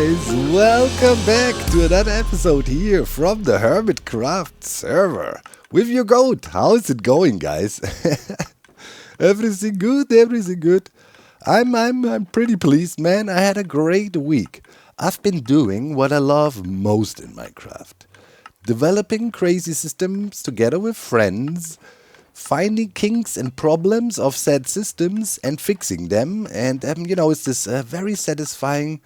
guys, welcome back to another episode here from the Hermitcraft server with your goat. How's it going, guys? Everything good, everything good. I'm pretty pleased, man. I had a great week. I've been doing what I love most in Minecraft. Developing crazy systems together with friends, finding kinks and problems of said systems and fixing them. And, it's this very satisfying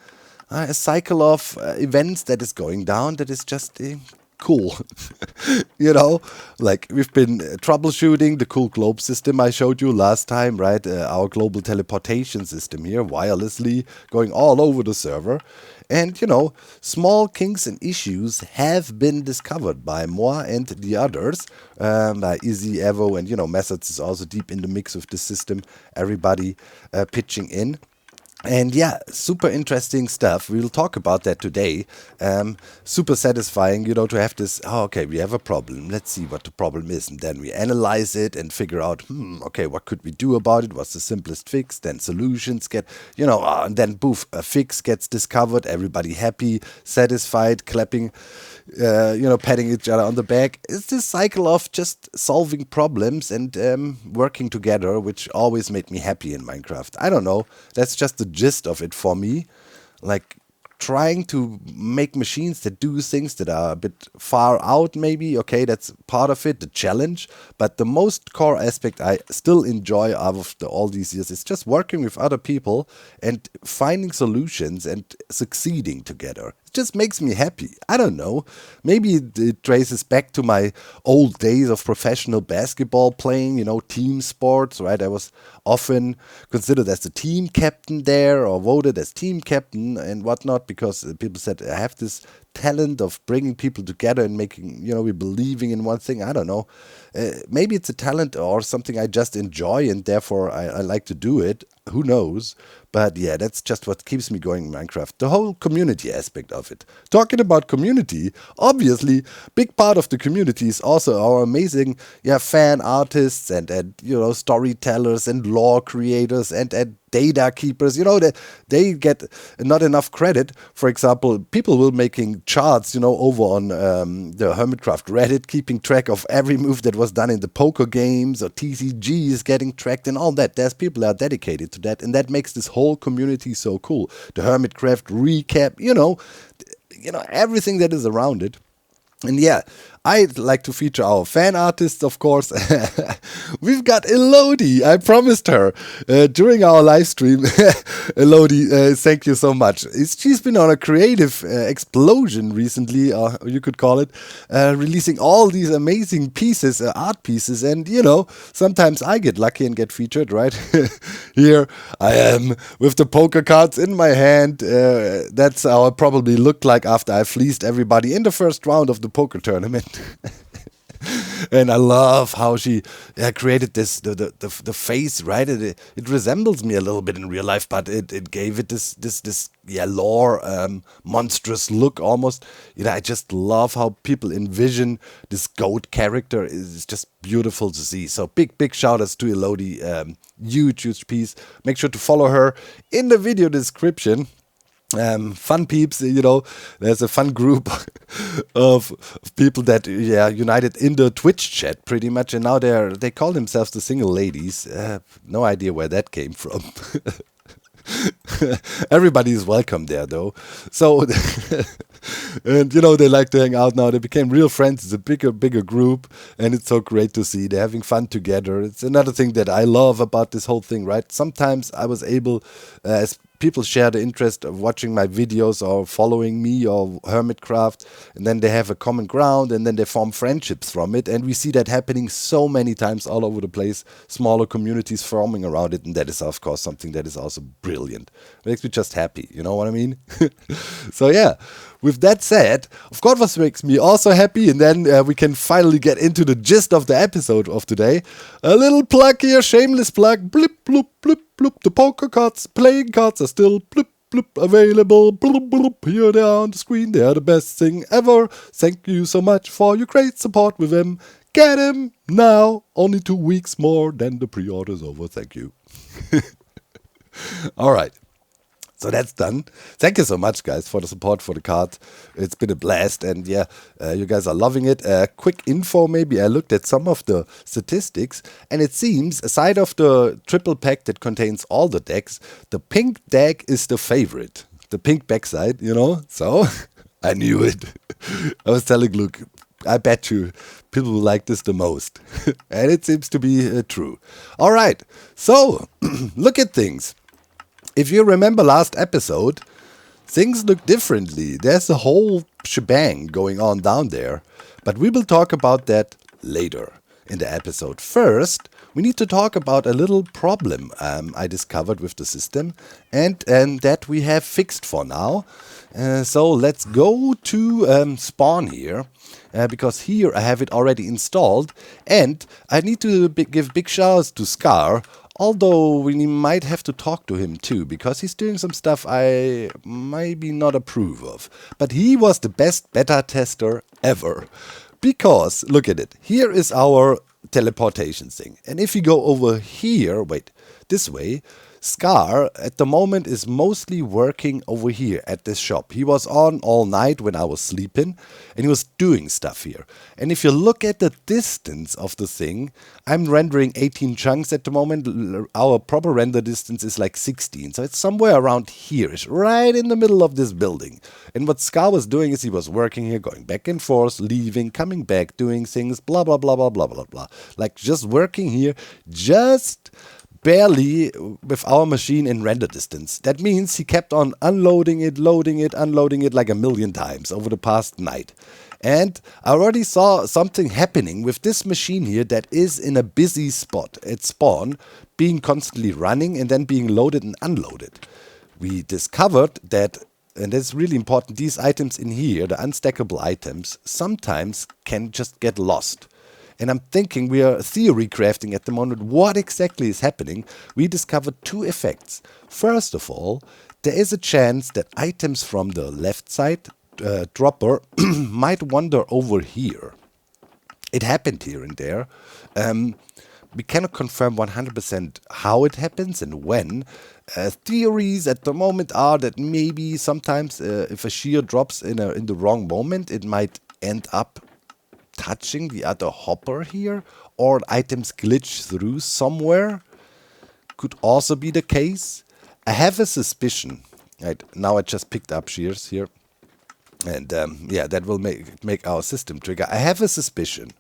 cycle of events that is going down that is just cool. Like we've been troubleshooting the cool globe system I showed you last time, right? Our global teleportation system here, wirelessly going all over the server. And, small kinks and issues have been discovered by Moa and the others, by Izzy, Evo, and, Methods is also deep in the mix of the system, everybody pitching in. And yeah, super interesting stuff. We'll talk about that today. Super satisfying, to have this, okay, we have a problem. Let's see what the problem is. And then we analyze it and figure out, okay, what could we do about it? What's the simplest fix? Then solutions get, and then poof, a fix gets discovered. Everybody happy, satisfied, clapping, patting each other on the back. It's this cycle of just solving problems and working together, which always made me happy in Minecraft. I don't know. That's just the gist of it for me, like trying to make machines that do things that are a bit far out, maybe. Okay, that's part of it, the challenge, but the most core aspect I still enjoy out of all these years is just working with other people and finding solutions and succeeding together. It just makes me happy. I don't know. Maybe it traces back to my old days of professional basketball playing, team sports, right? I was often considered as the team captain there or voted as team captain and whatnot because people said I have this talent of bringing people together and making, we believing in one thing. I don't know. Maybe it's a talent or something I just enjoy and therefore I like to do it. Who knows? But yeah, that's just what keeps me going in Minecraft. The whole community aspect of it. Talking about community, obviously, big part of the community is also our amazing fan artists and storytellers and lore creators and data keepers. They get not enough credit. For example, people will making charts, over on the Hermitcraft Reddit, keeping track of every move that was done in the poker games or TCG is getting tracked and all that. There's people that are dedicated to that, and that makes this whole community so cool. The Hermitcraft recap, everything that is around it. And yeah, I'd like to feature our fan artists, of course. We've got Elodie. I promised her during our live stream. Elodie, thank you so much. She's been on a creative explosion recently, or you could call it, releasing all these amazing pieces, art pieces. And, sometimes I get lucky and get featured, right? Here I am with the poker cards in my hand. That's how I probably looked like after I fleeced everybody in the first round of the poker tournament. And I love how she created this the face, right? It resembles me a little bit in real life, but it gave it this lore monstrous look almost. I just love how people envision this goat character. It's just beautiful to see. So big shout outs to Elodie. Huge piece. Make sure to follow her in the video description. Fun peeps, there's a fun group of people that united in the Twitch chat pretty much, and now they call themselves the Single Ladies. No idea where that came from. Everybody is welcome there though. So and they like to hang out now. They became real friends. It's a bigger group, and it's so great to see they're having fun together. It's another thing that I love about this whole thing, right? Sometimes I was able, as people share the interest of watching my videos or following me or Hermitcraft, and then they have a common ground, and then they form friendships from it. And we see that happening so many times all over the place, smaller communities forming around it, and that is, of course, something that is also brilliant. It makes me just happy, you know what I mean? So yeah, with that said, of course, what makes me also happy, and then we can finally get into the gist of the episode of today. A little plug here, shameless plug, blip, bloop, blip, bloop. The poker cards, playing cards are still blip, bloop, available. Bloop, bloop. Here they are on the screen. They are the best thing ever. Thank you so much for your great support with them. Get them now. Only 2 weeks more, then the pre-order's over. Thank you. All right. So that's done. Thank you so much, guys, for the support for the card. It's been a blast, and yeah, you guys are loving it. Quick info, maybe I looked at some of the statistics, and it seems, aside of the triple pack that contains all the decks, the pink deck is the favorite. The pink backside, you know? So, I knew it. I was telling Luke, I bet you people will like this the most. And it seems to be true. All right, so, look at things. If you remember last episode, things look differently. There's a whole shebang going on down there. But we will talk about that later in the episode. First, we need to talk about a little problem I discovered with the system and that we have fixed for now. So let's go to spawn here. Because here I have it already installed, and I need to give big shouts to Scar, although we might have to talk to him too, because he's doing some stuff I maybe not approve of. But he was the best beta tester ever, because, look at it, here is our teleportation thing, and if you go over here, wait, this way, Scar at the moment is mostly working over here at this shop. He was on all night when I was sleeping, and he was doing stuff here. And if you look at the distance of the thing, I'm rendering 18 chunks at the moment. Our proper render distance is like 16, so it's somewhere around here, right in the middle of this building. And what Scar was doing is he was working here, going back and forth, leaving, coming back, doing things, blah, blah, blah, blah, blah, blah, blah. Like just working here, just barely with our machine in render distance. That means he kept on unloading it, loading it, unloading it like a million times over the past night. And I already saw something happening with this machine here that is in a busy spot at spawn, being constantly running and then being loaded and unloaded. We discovered that, and that's really important, these items in here, the unstackable items, sometimes can just get lost. And I'm thinking, we are theory crafting at the moment, what exactly is happening. We discovered two effects. First of all, there is a chance that items from the left side dropper might wander over here. It happened here and there. We cannot confirm 100% how it happens and when. Theories at the moment are that maybe sometimes if a shear drops in the wrong moment, it might end up touching the other hopper here, or items glitch through somewhere. Could also be the case. I have a suspicion. Right, now I just picked up shears here, and yeah, that will make our system trigger. I have a suspicion.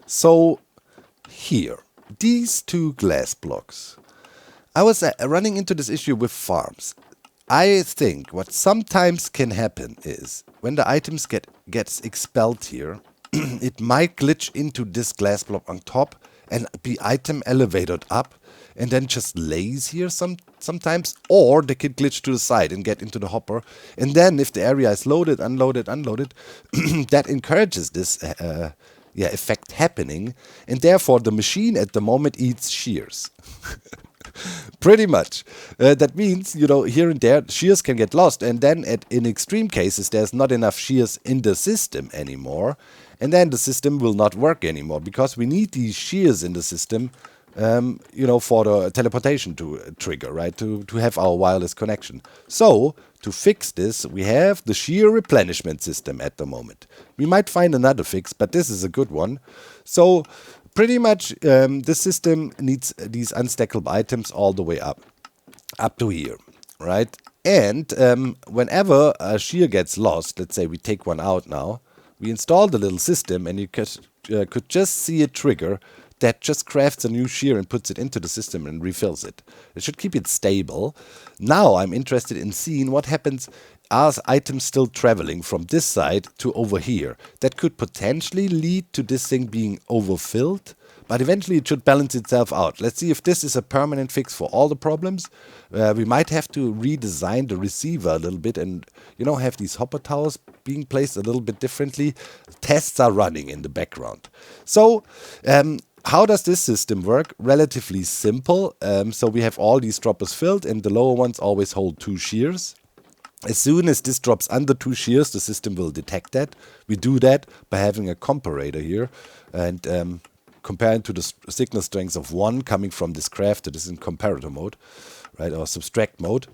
So here, these two glass blocks. I was running into this issue with farms. I think what sometimes can happen is when the items gets expelled here, it might glitch into this glass block on top and be item elevated up and then just lays here sometimes, or they could glitch to the side and get into the hopper. And then if the area is loaded, unloaded, that encourages this effect happening, and therefore the machine at the moment eats shears. Pretty much. That means, you know, here and there, shears can get lost, and then in extreme cases, there's not enough shears in the system anymore, and then the system will not work anymore, because we need these shears in the system, you know, for the teleportation to trigger, right, to have our wireless connection. So, to fix this, we have the shear replenishment system at the moment. We might find another fix, but this is a good one. So, pretty much, this system needs these unstackable items all the way up to here, right? And whenever a shear gets lost, let's say we take one out now, we install the little system, and you could just see a trigger that just crafts a new shear and puts it into the system and refills it. It should keep it stable. Now I'm interested in seeing what happens. Are items still traveling from this side to over here? That could potentially lead to this thing being overfilled, but eventually it should balance itself out. Let's see if this is a permanent fix for all the problems. We might have to redesign the receiver a little bit and, you know, have these hopper towers being placed a little bit differently. Tests are running in the background. So, how does this system work? Relatively simple. So we have all these droppers filled, and the lower ones always hold 2 shears. As soon as this drops under 2 shears, the system will detect that. We do that by having a comparator here, and comparing to the signal strengths of 1 coming from this craft that is in comparator mode, right, or subtract mode.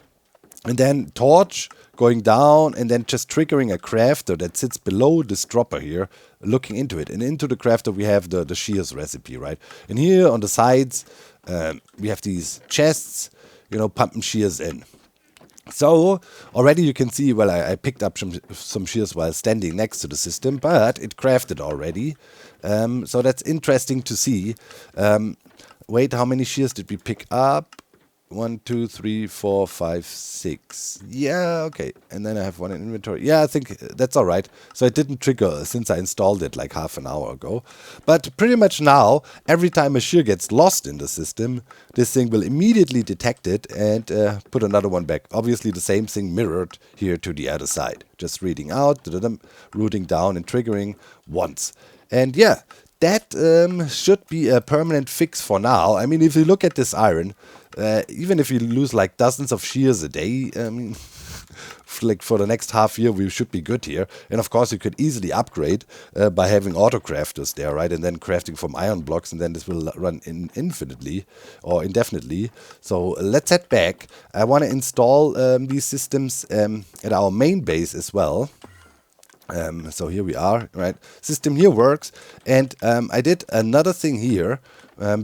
And then torch going down and then just triggering a crafter that sits below this dropper here, looking into it. And into the crafter we have the shears recipe, right? And here on the sides we have these chests, pumping shears in. So already you can see, well, I picked up some shears while standing next to the system, but it crafted already. So that's interesting to see. Wait, how many shears did we pick up? 1, 2, 3, 4, 5, 6. Yeah, okay. And then I have one in inventory. Yeah, I think that's all right. So it didn't trigger since I installed it like half an hour ago. But pretty much now, every time a shear gets lost in the system, this thing will immediately detect it and put another one back. Obviously, the same thing mirrored here to the other side. Just reading out, rooting down and triggering once. And yeah, that should be a permanent fix for now. I mean, if you look at this iron, even if you lose like dozens of shears a day, like for the next half year, we should be good here. And of course, you could easily upgrade by having auto crafters there, right? And then crafting from iron blocks, and then this will run infinitely or indefinitely. So let's head back. I want to install these systems at our main base as well. So here we are, right? System here works. And I did another thing here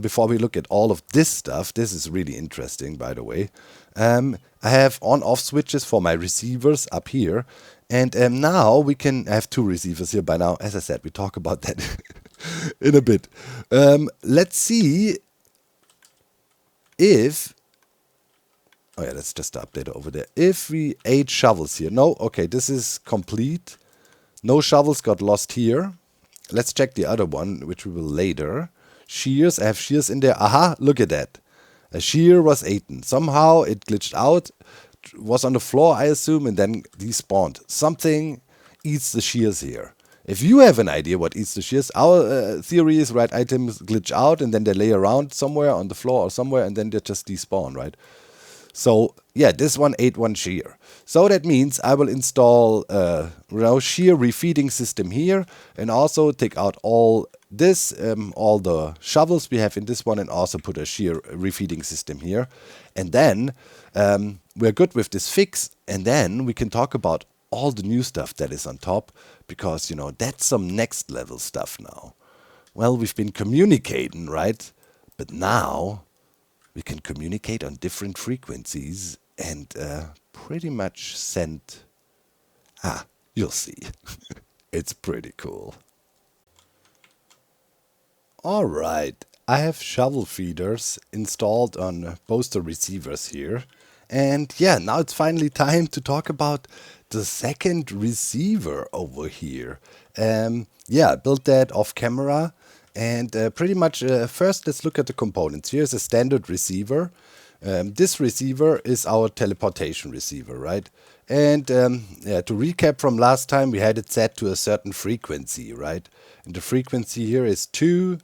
before we look at all of this stuff. This is really interesting, by the way. I have on-off switches for my receivers up here. And now we can have 2 receivers here by now. As I said, we talk about that in a bit. Let's see if... Oh yeah, that's just the update over there. If we 8 shovels here. No, okay, this is complete. No shovels got lost here. Let's check the other one, which we will later. Shears, I have shears in there. Aha, look at that. A shear was eaten. Somehow it glitched out, was on the floor, I assume, and then despawned. Something eats the shears here. If you have an idea what eats the shears, our theory is, right, items glitch out and then they lay around somewhere on the floor or somewhere and then they just despawn, right? So yeah, this one ate one shear. So that means I will install shear refeeding system here and also take out all this, all the shovels we have in this one, and also put a shear refeeding system here. And then we're good with this fix, and then we can talk about all the new stuff that is on top, because that's some next level stuff now. Well, we've been communicating, right? But now we can communicate on different frequencies and pretty much send... you'll see. It's pretty cool. Alright, I have shovel feeders installed on both the receivers here. And yeah, now it's finally time to talk about the second receiver over here. Yeah, I built that off camera. And pretty much, first let's look at the components. Here's a standard receiver. This receiver is our teleportation receiver, right? And yeah, to recap from last time, we had it set to a certain frequency, right? And the frequency here is 2,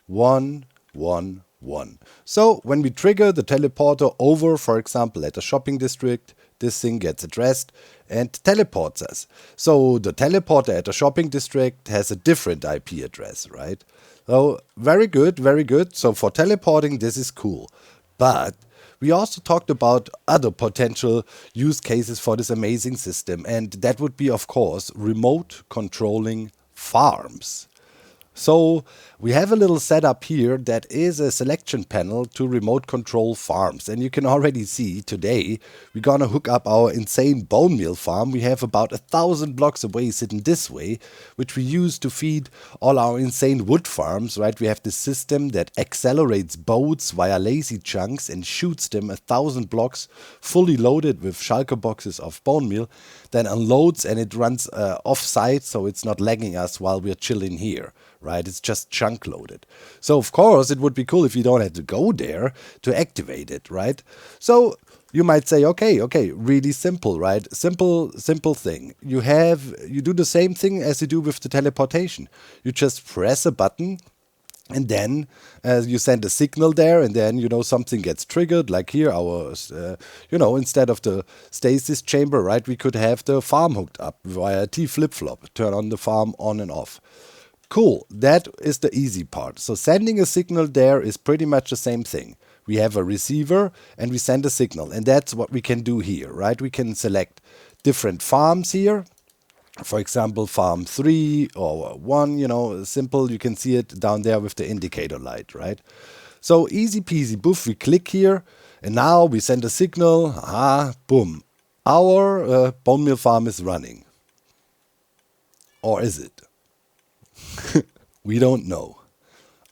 1, 1, 1. So when we trigger the teleporter over, for example, at a shopping district, this thing gets addressed and teleports us. So the teleporter at a shopping district has a different IP address, right? So very good, very good. So for teleporting, this is cool. But we also talked about other potential use cases for this amazing system. And that would be, of course, remote controlling farms. So we have a little setup here that is a selection panel to remote control farms. And you can already see today we're gonna hook up our insane bone meal farm. We have about 1,000 blocks away sitting this way, which we use to feed all our insane wood farms, right? We have this system that accelerates boats via lazy chunks and shoots them 1,000 blocks fully loaded with shulker boxes of bone meal, then unloads and it runs off-site, so it's not lagging us while we're chilling here. Right, it's just chunk loaded. So of course it would be cool if you don't have to go there to activate it, right? So you might say, okay, really simple, right? Simple thing. You do the same thing as you do with the teleportation. You just press a button and then you send a signal there, and then something gets triggered. Like here, our instead of the stasis chamber, right, we could have the farm hooked up via T flip-flop. Turn on the farm on and off. Cool, that is the easy part. So sending a signal there is pretty much the same thing. We have a receiver and we send a signal, and that's what we can do here, right? We can select different farms here. For example, farm 3 or 1, you know, simple. You can see it down there with the indicator light, right? So easy peasy, boof, we click here, and now we send a signal, boom. Our bone meal farm is running. Or is it? We don't know.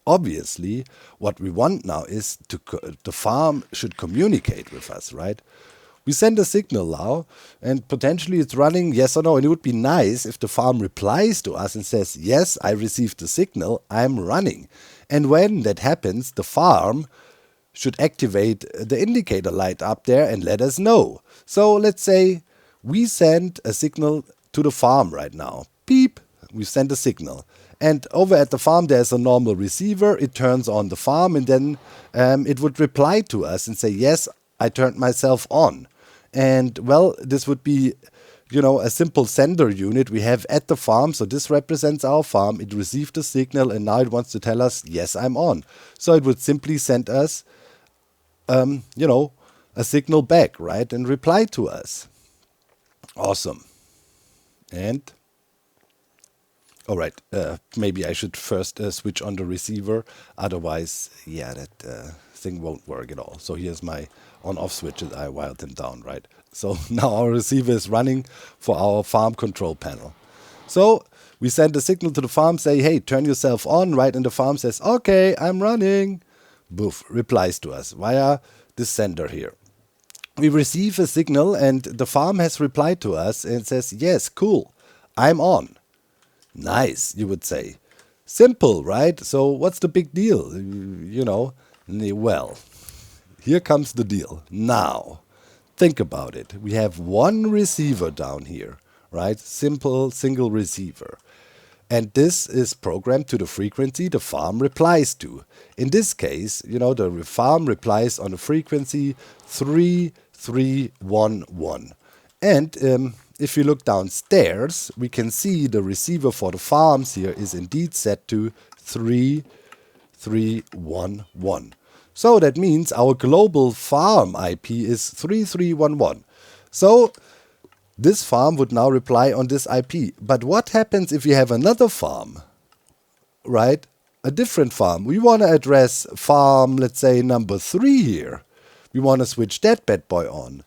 Obviously, what we want now is the farm should communicate with us, right? We send a signal now, and potentially it's running, yes or no. And it would be nice if the farm replies to us and says, yes, I received the signal, I'm running. And when that happens, the farm should activate the indicator light up there and let us know. So let's say we send a signal to the farm right now. Beep, we send a signal. And over at the farm, there's a normal receiver. It turns on the farm, and then it would reply to us and say, yes, I turned myself on. And well, this would be, you know, a simple sender unit we have at the farm. So this represents our farm. It received the signal, and now it wants to tell us, yes, I'm on. So it would simply send us, you know, a signal back, right, and reply to us. Awesome. And all right, maybe I should first switch on the receiver. Otherwise, yeah, that thing won't work at all. So here's my on-off switches. I wired them down, right? So now our receiver is running for our farm control panel. So we send a signal to the farm, say, hey, turn yourself on, right? And the farm says, okay, I'm running. Boof, replies to us via this sender here. We receive a signal, and the farm has replied to us and says, yes, cool, I'm on. Nice, you would say. Simple, right? So what's the big deal? You know, well, here comes the deal. Now, think about it. We have one receiver down here, right? Simple, single receiver. And this is programmed to the frequency the farm replies to. In this case, you know, the farm replies on a frequency 3311. And if you look downstairs, we can see the receiver for the farms here is indeed set to 3311. So that means our global farm IP is 3311. So this farm would now reply on this IP. But what happens if you have another farm, right? A different farm. We want to address farm, let's say, number 3 here. We want to switch that bad boy on.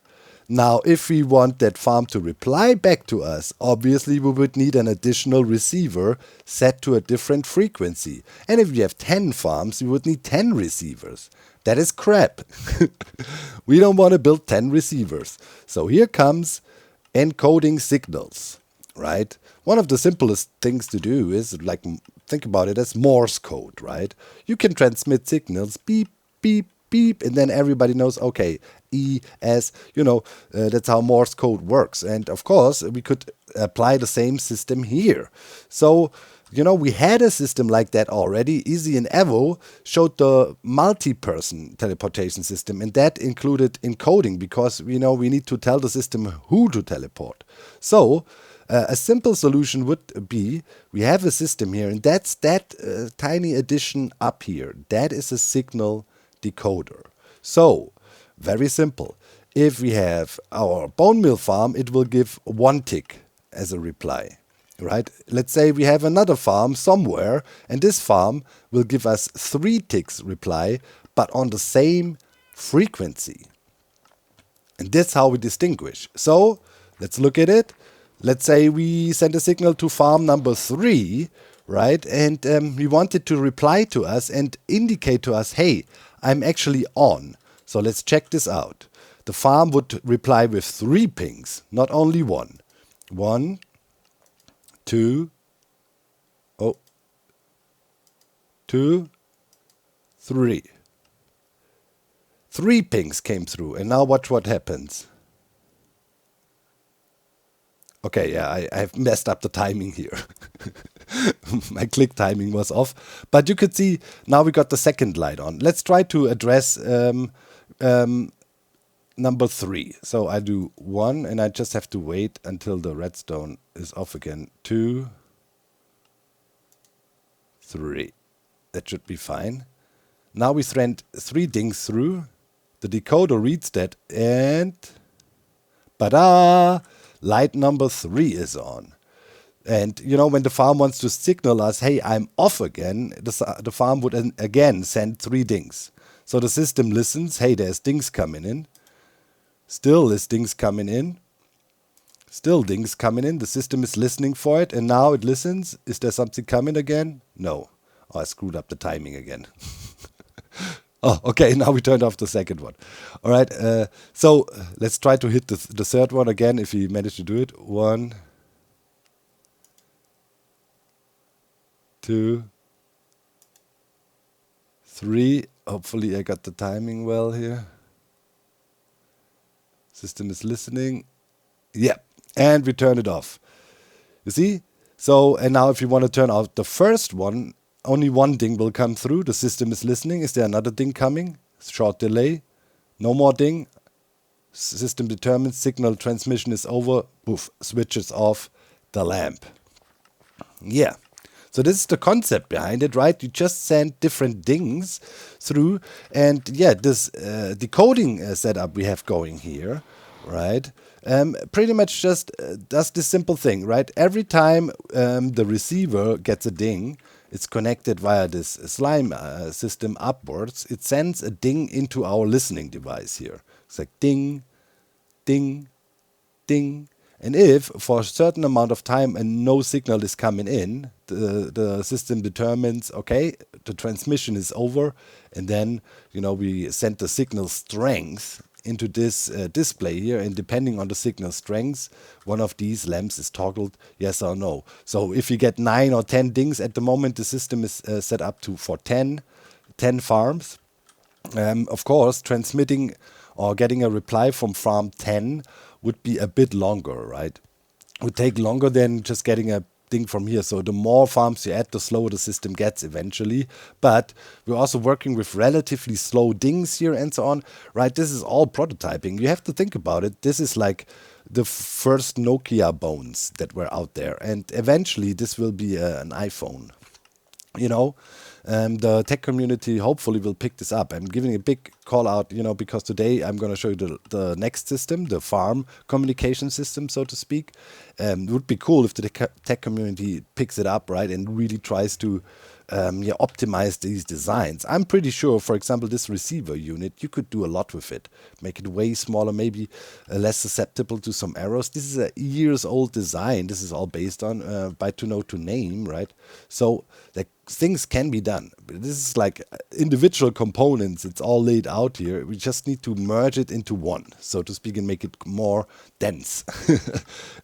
Now, if we want that farm to reply back to us, obviously we would need an additional receiver set to a different frequency. And if we have 10 farms, we would need 10 receivers. That is crap. We don't want to build 10 receivers. So here comes encoding signals, right? One of the simplest things to do is, like, think about it as Morse code, right? You can transmit signals, beep, beep, beep, and then everybody knows, okay, E, S, you know, that's how Morse code works. And of course, we could apply the same system here. So, you know, we had a system like that already. Easy and Evo showed the multi-person teleportation system, and that included encoding because, you know, we need to tell the system who to teleport. So, a simple solution would be, we have a system here, and that's that tiny addition up here. That is a signal decoder. So, very simple. If we have our bone meal farm, it will give 1 tick as a reply, right? Let's say we have another farm somewhere, and this farm will give us 3 ticks reply, but on the same frequency. And that's how we distinguish. So, let's look at it. Let's say we send a signal to farm number 3, right? And we want it to reply to us and indicate to us, hey, I'm actually on. So let's check this out. The farm would reply with 3 pings, not only 1. 1, 2, 2, 3. 3 pings came through, and now watch what happens. Okay, yeah, I've messed up the timing here. My click timing was off. But you could see, now we got the second light on. Let's try to address number 3. So I do 1, and I just have to wait until the redstone is off again. 2. 3. That should be fine. Now we send 3 dings through. The decoder reads that and ba-da! Light number 3 is on. And you know, when the farm wants to signal us, hey, I'm off again, the farm would again send 3 dings. So the system listens, hey, there's dings coming in. Still there's dings coming in. Still dings coming in. The system is listening for it, and now it listens. Is there something coming again? No. Oh, I screwed up the timing again. Oh, okay, now we turned off the second one. All right, so let's try to hit the third one again if we manage to do it. 1, 2, 3. Hopefully I got the timing well here. System is listening. Yeah, and we turn it off. You see? So, and now if you want to turn off the first one, only one ding will come through. The system is listening. Is there another ding coming? Short delay. No more ding. System determines signal transmission is over. Poof, switches off the lamp. Yeah. So this is the concept behind it, right? You just send different dings through. And yeah, this decoding setup we have going here, right? Pretty much just does this simple thing, right? Every time the receiver gets a ding, it's connected via this slime system upwards. It sends a ding into our listening device here. It's like ding, ding, ding. And if for a certain amount of time and no signal is coming in, the system determines, okay, the transmission is over. And then, you know, we send the signal strength into this display here, and depending on the signal strength, one of these lamps is toggled yes or no. So if you get 9 or 10 dings at the moment, the system is set up to for 10 farms. Of course, transmitting or getting a reply from farm 10 would be a bit longer, right? Would take longer than just getting a ding from here. So the more farms you add, the slower the system gets eventually. But we're also working with relatively slow dings here and so on, right? This is all prototyping. You have to think about it. This is like the first Nokia bones that were out there. And eventually this will be an iPhone, you know. The tech community hopefully will pick this up. I'm giving a big call out, you know, because today I'm going to show you the next system, the farm communication system, so to speak. It would be cool if the tech community picks it up, right, and really tries to optimize these designs. I'm pretty sure, for example, this receiver unit, you could do a lot with it. Make it way smaller, maybe less susceptible to some errors. This is a years-old design. This is all based on byte to node to name, right? So like things can be done. But this is like individual components. It's all laid out here. We just need to merge it into one, so to speak, and make it more dense.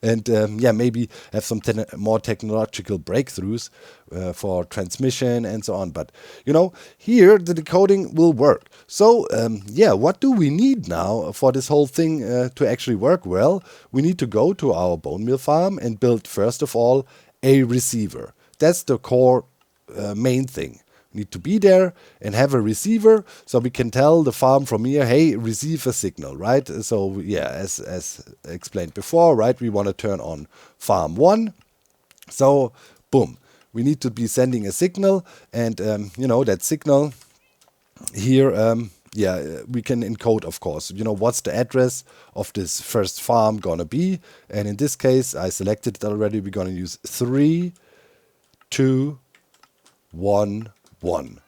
And maybe have some more technological breakthroughs for transmission and so on. But you know, here the decoding will work. So what do we need now for this whole thing to actually work well? We need to go to our bone meal farm and build, first of all, a receiver. That's the core main thing. We need to be there and have a receiver so we can tell the farm from here, hey, receive a signal, right? So yeah, as explained before, right, we want to turn on farm 1. So boom, we need to be sending a signal, and you know, that signal here, we can encode, of course, you know, what's the address of this first farm gonna be. And in this case, I selected it already. We're gonna use 3, 2, 1, 1.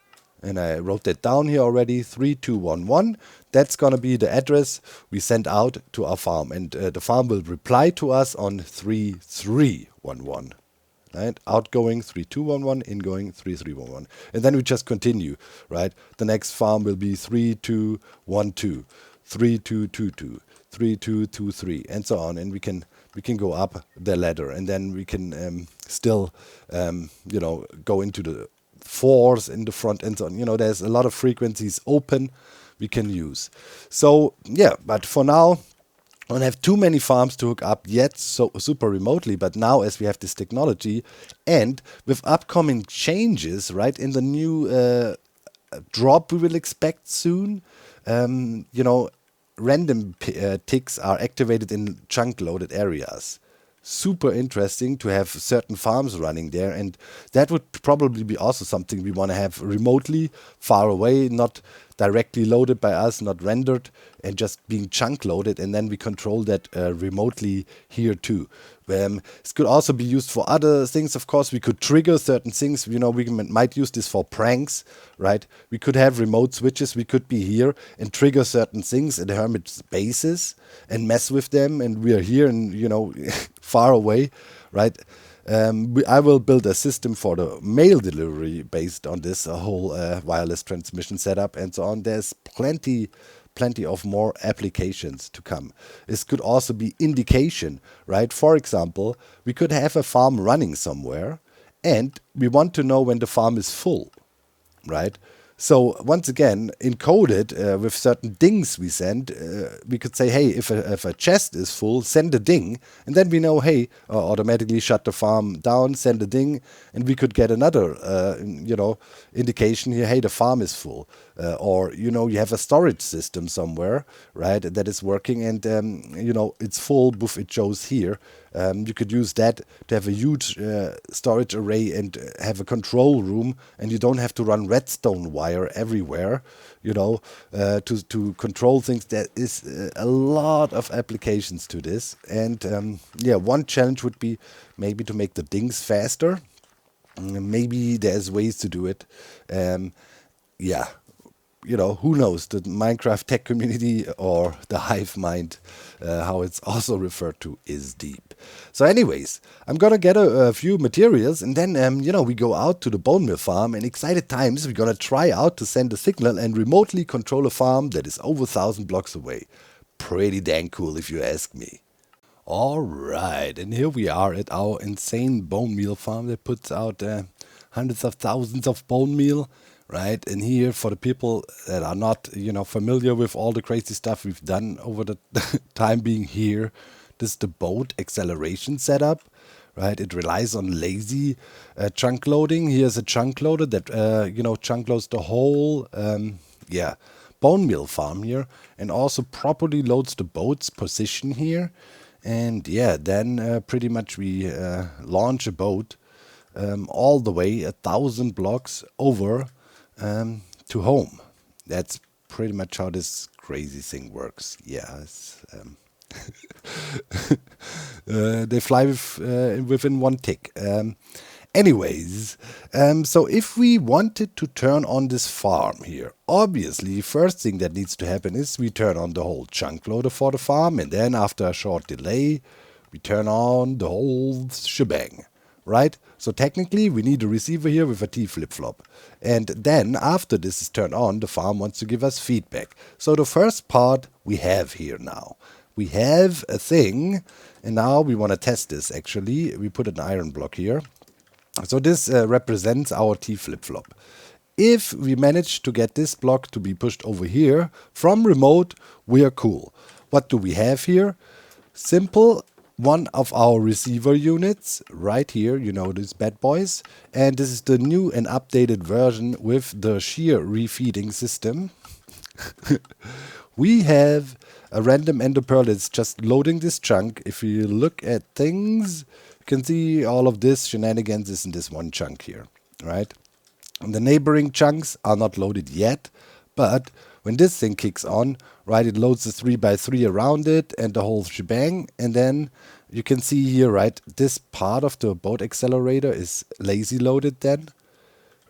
And I wrote that down here already, 3211. That's going to be the address we send out to our farm. And the farm will reply to us on 3311. Right? Outgoing 3211, incoming 3311. And then we just continue, right? The next farm will be 3212, 3222, 3223, and so on. And we can go up the ladder, and then we can still go into the 4s in the front and so on. You know, there's a lot of frequencies open we can use. So yeah, but for now, I don't have too many farms to hook up yet, so super remotely. But now, as we have this technology, and with upcoming changes, right, in the new drop we will expect soon, random ticks are activated in chunk loaded areas. super interesting to have certain farms running there, and that would probably be also something we want to have remotely, far away, not directly loaded by us, not rendered, and just being chunk loaded, and then we control that remotely here too. This could also be used for other things. Of course, we could trigger certain things. You know, we might use this for pranks, right? We could have remote switches. We could be here and trigger certain things in the Hermit's bases and mess with them. And we are here and, you know, far away, right? I will build a system for the mail delivery based on this, a whole wireless transmission setup and so on. There's plenty of more applications to come. This could also be indication, right? For example, we could have a farm running somewhere and we want to know when the farm is full, right? So once again, encoded with certain dings we send, we could say, hey, if a chest is full, send a ding, and then we know, hey, automatically shut the farm down, send a ding, and we could get another, you know, indication here, hey, the farm is full, or you know, you have a storage system somewhere, right, that is working, and you know, it's full, boof, it shows here. You could use that to have a huge storage array and have a control room, and you don't have to run redstone wire everywhere, you know, to control things. There is a lot of applications to this, and yeah, one challenge would be maybe to make the dings faster. Maybe there's ways to do it. Yeah. You know, who knows, the Minecraft tech community, or the hive mind, how it's also referred to, is deep. So anyways, I'm gonna get a few materials, and then, you know, we go out to the bone meal farm, and excited times, we're gonna try out to send a signal and remotely control a farm that is over 1,000 blocks away. Pretty dang cool if you ask me. Alright, and here we are at our insane bone meal farm that puts out hundreds of thousands of bone meal. Right, and here, for the people that are not, you know, familiar with all the crazy stuff we've done over the time being here, this is the boat acceleration setup, right? It relies on lazy chunk loading. Here's a chunk loader that, you know, chunk loads the whole, yeah, bone meal farm here, and also properly loads the boat's position here. And yeah, then pretty much we launch a boat all the way 1,000 blocks over to home. That's pretty much how this crazy thing works. Yeah, it's, they fly within one tick. Anyways, so if we wanted to turn on this farm here, obviously first thing that needs to happen is we turn on the whole chunk loader for the farm, and then after a short delay, we turn on the whole shebang. Right? So technically we need a receiver here with a T flip-flop. And then after this is turned on, the farm wants to give us feedback. So the first part we have here now. We have a thing, and now we want to test this actually. We put an iron block here. So this represents our T flip-flop. If we manage to get this block to be pushed over here from remote, we are cool. What do we have here? Simple. One of our receiver units right here, you know, these bad boys, and this is the new and updated version with the Shear refeeding system. We have a random ender pearl that's just loading this chunk. If you look at things, you can see all of this shenanigans is in this one chunk here, right? And the neighboring chunks are not loaded yet, but when this thing kicks on, right, it loads the 3x3 around it and the whole shebang, and then you can see here, right, this part of the boat accelerator is lazy loaded then.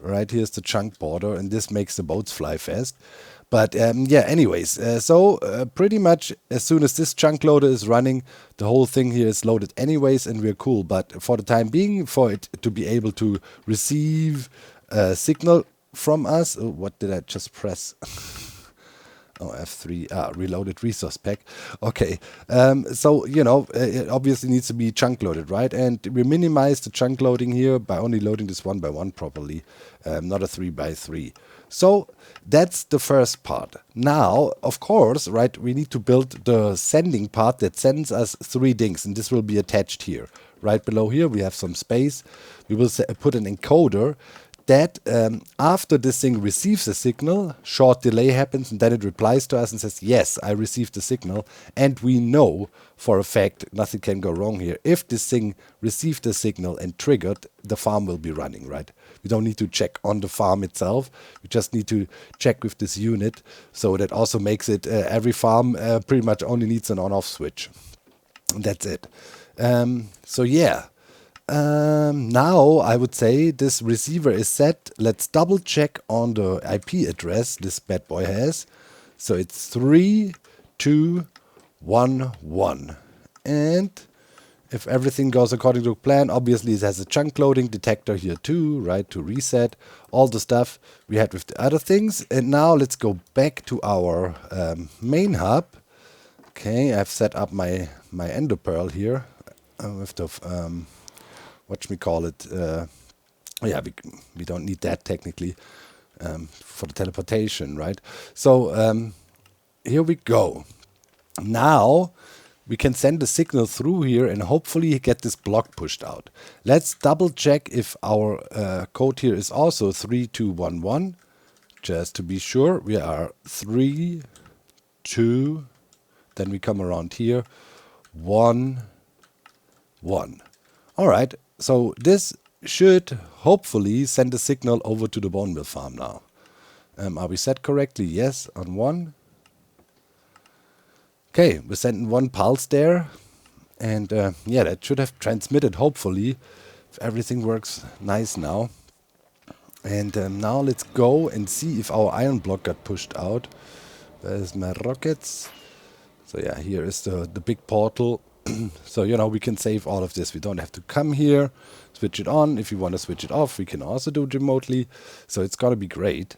Right, here's the chunk border, and this makes the boats fly fast. But yeah, anyways, so pretty much as soon as this chunk loader is running, the whole thing here is loaded anyways, and we're cool. But for the time being, for it to be able to receive a signal from us, oh, what did I just press? Oh, F3, reloaded resource pack. Okay, so, you know, it obviously needs to be chunk loaded, right? And we minimize the chunk loading here by only loading this 1x1 properly, not a 3x3. So that's the first part. Now, of course, right, we need to build the sending part that sends us 3 dings, and this will be attached here. Right below here, we have some space. We will put an encoder that after this thing receives a signal, short delay happens, and then it replies to us and says, yes, I received the signal. And we know for a fact, nothing can go wrong here. If this thing received the signal and triggered, the farm will be running, right? We don't need to check on the farm itself. We just need to check with this unit. So that also makes it, every farm pretty much only needs an on-off switch. And that's it. So yeah. Now I would say this receiver is set. Let's double check on the IP address this bad boy has. So it's 3211. And if everything goes according to plan, obviously it has a chunk loading detector here too, right, to reset all the stuff we had with the other things. And now let's go back to our main hub. Okay, I've set up my ender pearl here with the yeah, we don't need that technically for the teleportation, right? So here we go. Now we can send a signal through here and hopefully get this block pushed out. Let's double check if our code here is also 3211. Just to be sure, we are 3, 2, then we come around here, 1, 1. All right. So this should hopefully send a signal over to the bone meal farm now. Are we set correctly? Yes, on 1. Okay, we're sending 1 pulse there. And yeah, that should have transmitted, hopefully, if everything works nice now. And now let's go and see if our iron block got pushed out. There's my rockets. So yeah, here is the big portal. So, you know, we can save all of this. We don't have to come here, switch it on. If you want to switch it off, we can also do it remotely. So it's going to be great.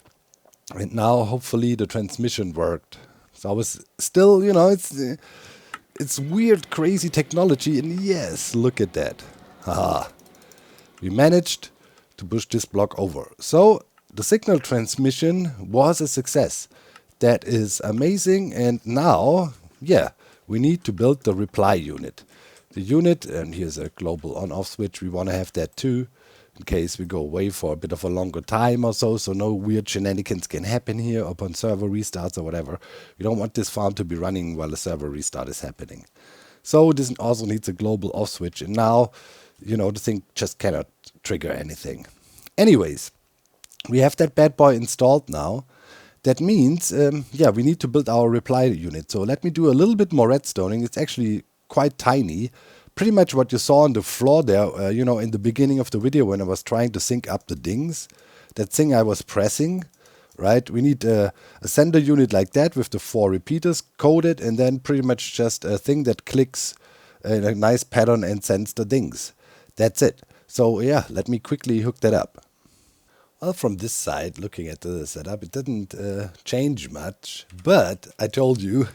And now, hopefully, the transmission worked. So I was still, you know, it's weird, crazy technology. And yes, look at that. Haha. We managed to push this block over. So the signal transmission was a success. That is amazing. And now, yeah, we need to build the reply unit. The unit, and here's a global on-off switch, we want to have that too, in case we go away for a bit of a longer time or so no weird shenanigans can happen here upon server restarts or whatever. We don't want this farm to be running while the server restart is happening. So this also needs a global off switch, and now, you know, the thing just cannot trigger anything. Anyways, we have that bad boy installed now. That means, yeah, we need to build our reply unit. So let me do a little bit more redstoning. It's actually quite tiny. Pretty much what you saw on the floor there, you know, in the beginning of the video when I was trying to sync up the dings. That thing I was pressing, right? We need a sender unit like that with the 4 repeaters coded, and then pretty much just a thing that clicks in a nice pattern and sends the dings. That's it. So yeah, let me quickly hook that up. Well, from this side, looking at the setup, it didn't change much, but I told you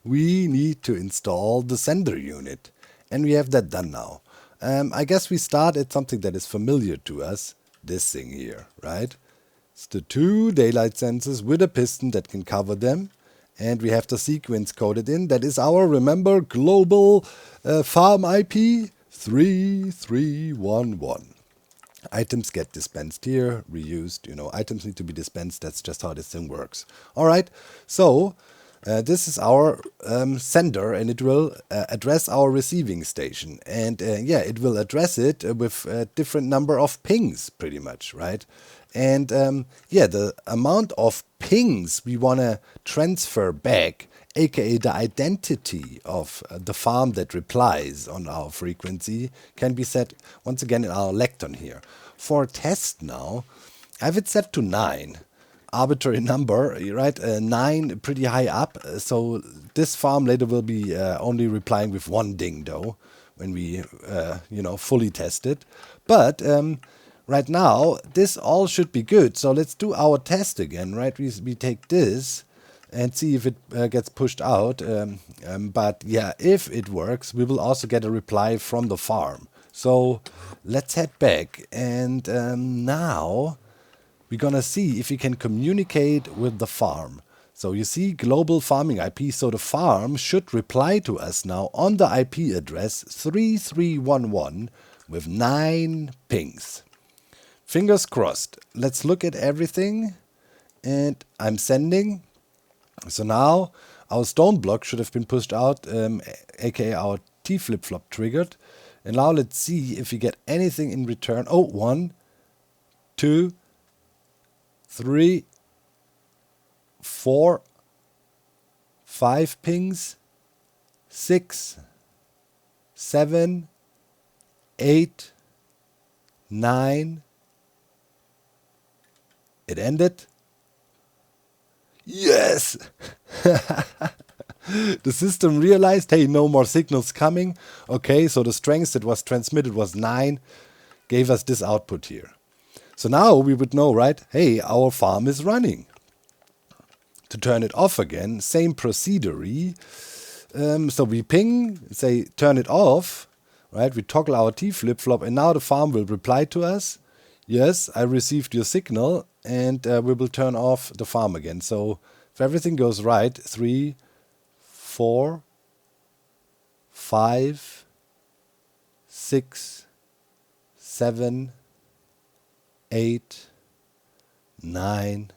we need to install the sender unit, and we have that done now. I guess we start at something that is familiar to us, this thing here, right? It's the 2 daylight sensors with a piston that can cover them, and we have the sequence coded in. That is our, remember, global farm IP 3311. Items get dispensed here, reused, you know, items need to be dispensed. That's just how this thing works. All right, so this is our sender, and it will address our receiving station. And yeah, it will address it with a different number of pings, pretty much, right? And yeah, the amount of pings we want to transfer back, aka the identity of the farm that replies on our frequency, can be set once again in our lectern here. For test now, I have it set to 9. Arbitrary number, right? 9 pretty high up. So this farm later will be only replying with 1 ding though, when we, you know, fully test it. But right now, this all should be good. So let's do our test again, right? We take this and see if it gets pushed out. But yeah, if it works, we will also get a reply from the farm. So let's head back, and now we're gonna see if we can communicate with the farm. So you see global farming IP, so the farm should reply to us now on the IP address 3311 with 9 pings. fingers crossed. Let's look at everything. And I'm sending. So now our stone block should have been pushed out, aka our T flip-flop triggered. And now let's see if we get anything in return. Oh, 1, 2, 3, 4, 5 pings, 6, 7, 8, 9. It ended. Yes! The system realized, hey, no more signals coming. Okay, so the strength that was transmitted was 9, gave us this output here. So now we would know, right? Hey, our farm is running. To turn it off again, same procedure. So we ping, say turn it off, right? We toggle our T flip-flop, and now the farm will reply to us. Yes, I received your signal, and we will turn off the farm again. So if everything goes right, 3, 4, 5, 6, 7, 8, 9,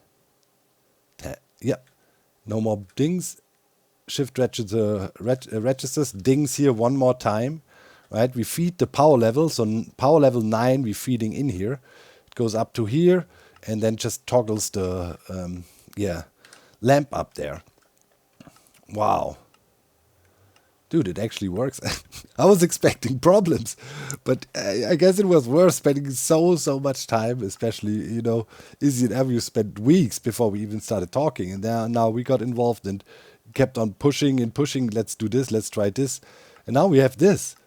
10. Yeah, no more dings. Shift registers dings here one more time. Right, we feed the power level. So power level 9, we're feeding in here. It goes up to here, and then just toggles the lamp up there. Wow. Dude, it actually works. I was expecting problems, but I guess it was worth spending so much time, especially, you know, Izzy and Ever, you spent weeks before we even started talking, and now we got involved and kept on pushing and pushing. Let's do this, let's try this, and now we have this.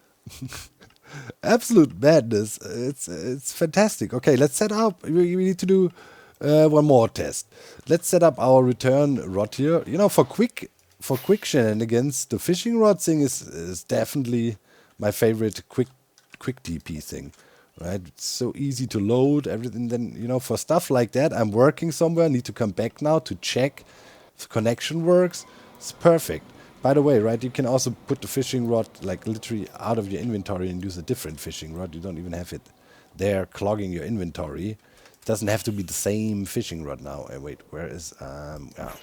Absolute madness. It's fantastic. Okay, let's set up. We need to do one more test. Let's set up our return rod here. You know, for quick shenanigans, the fishing rod thing is definitely my favorite quick DP thing. Right? It's so easy to load everything. Then, you know, for stuff like that, I'm working somewhere. I need to come back now to check if the connection works. It's perfect. By the way, right, you can also put the fishing rod like literally out of your inventory and use a different fishing rod. You don't even have it there clogging your inventory. It doesn't have to be the same fishing rod now. Wait, where is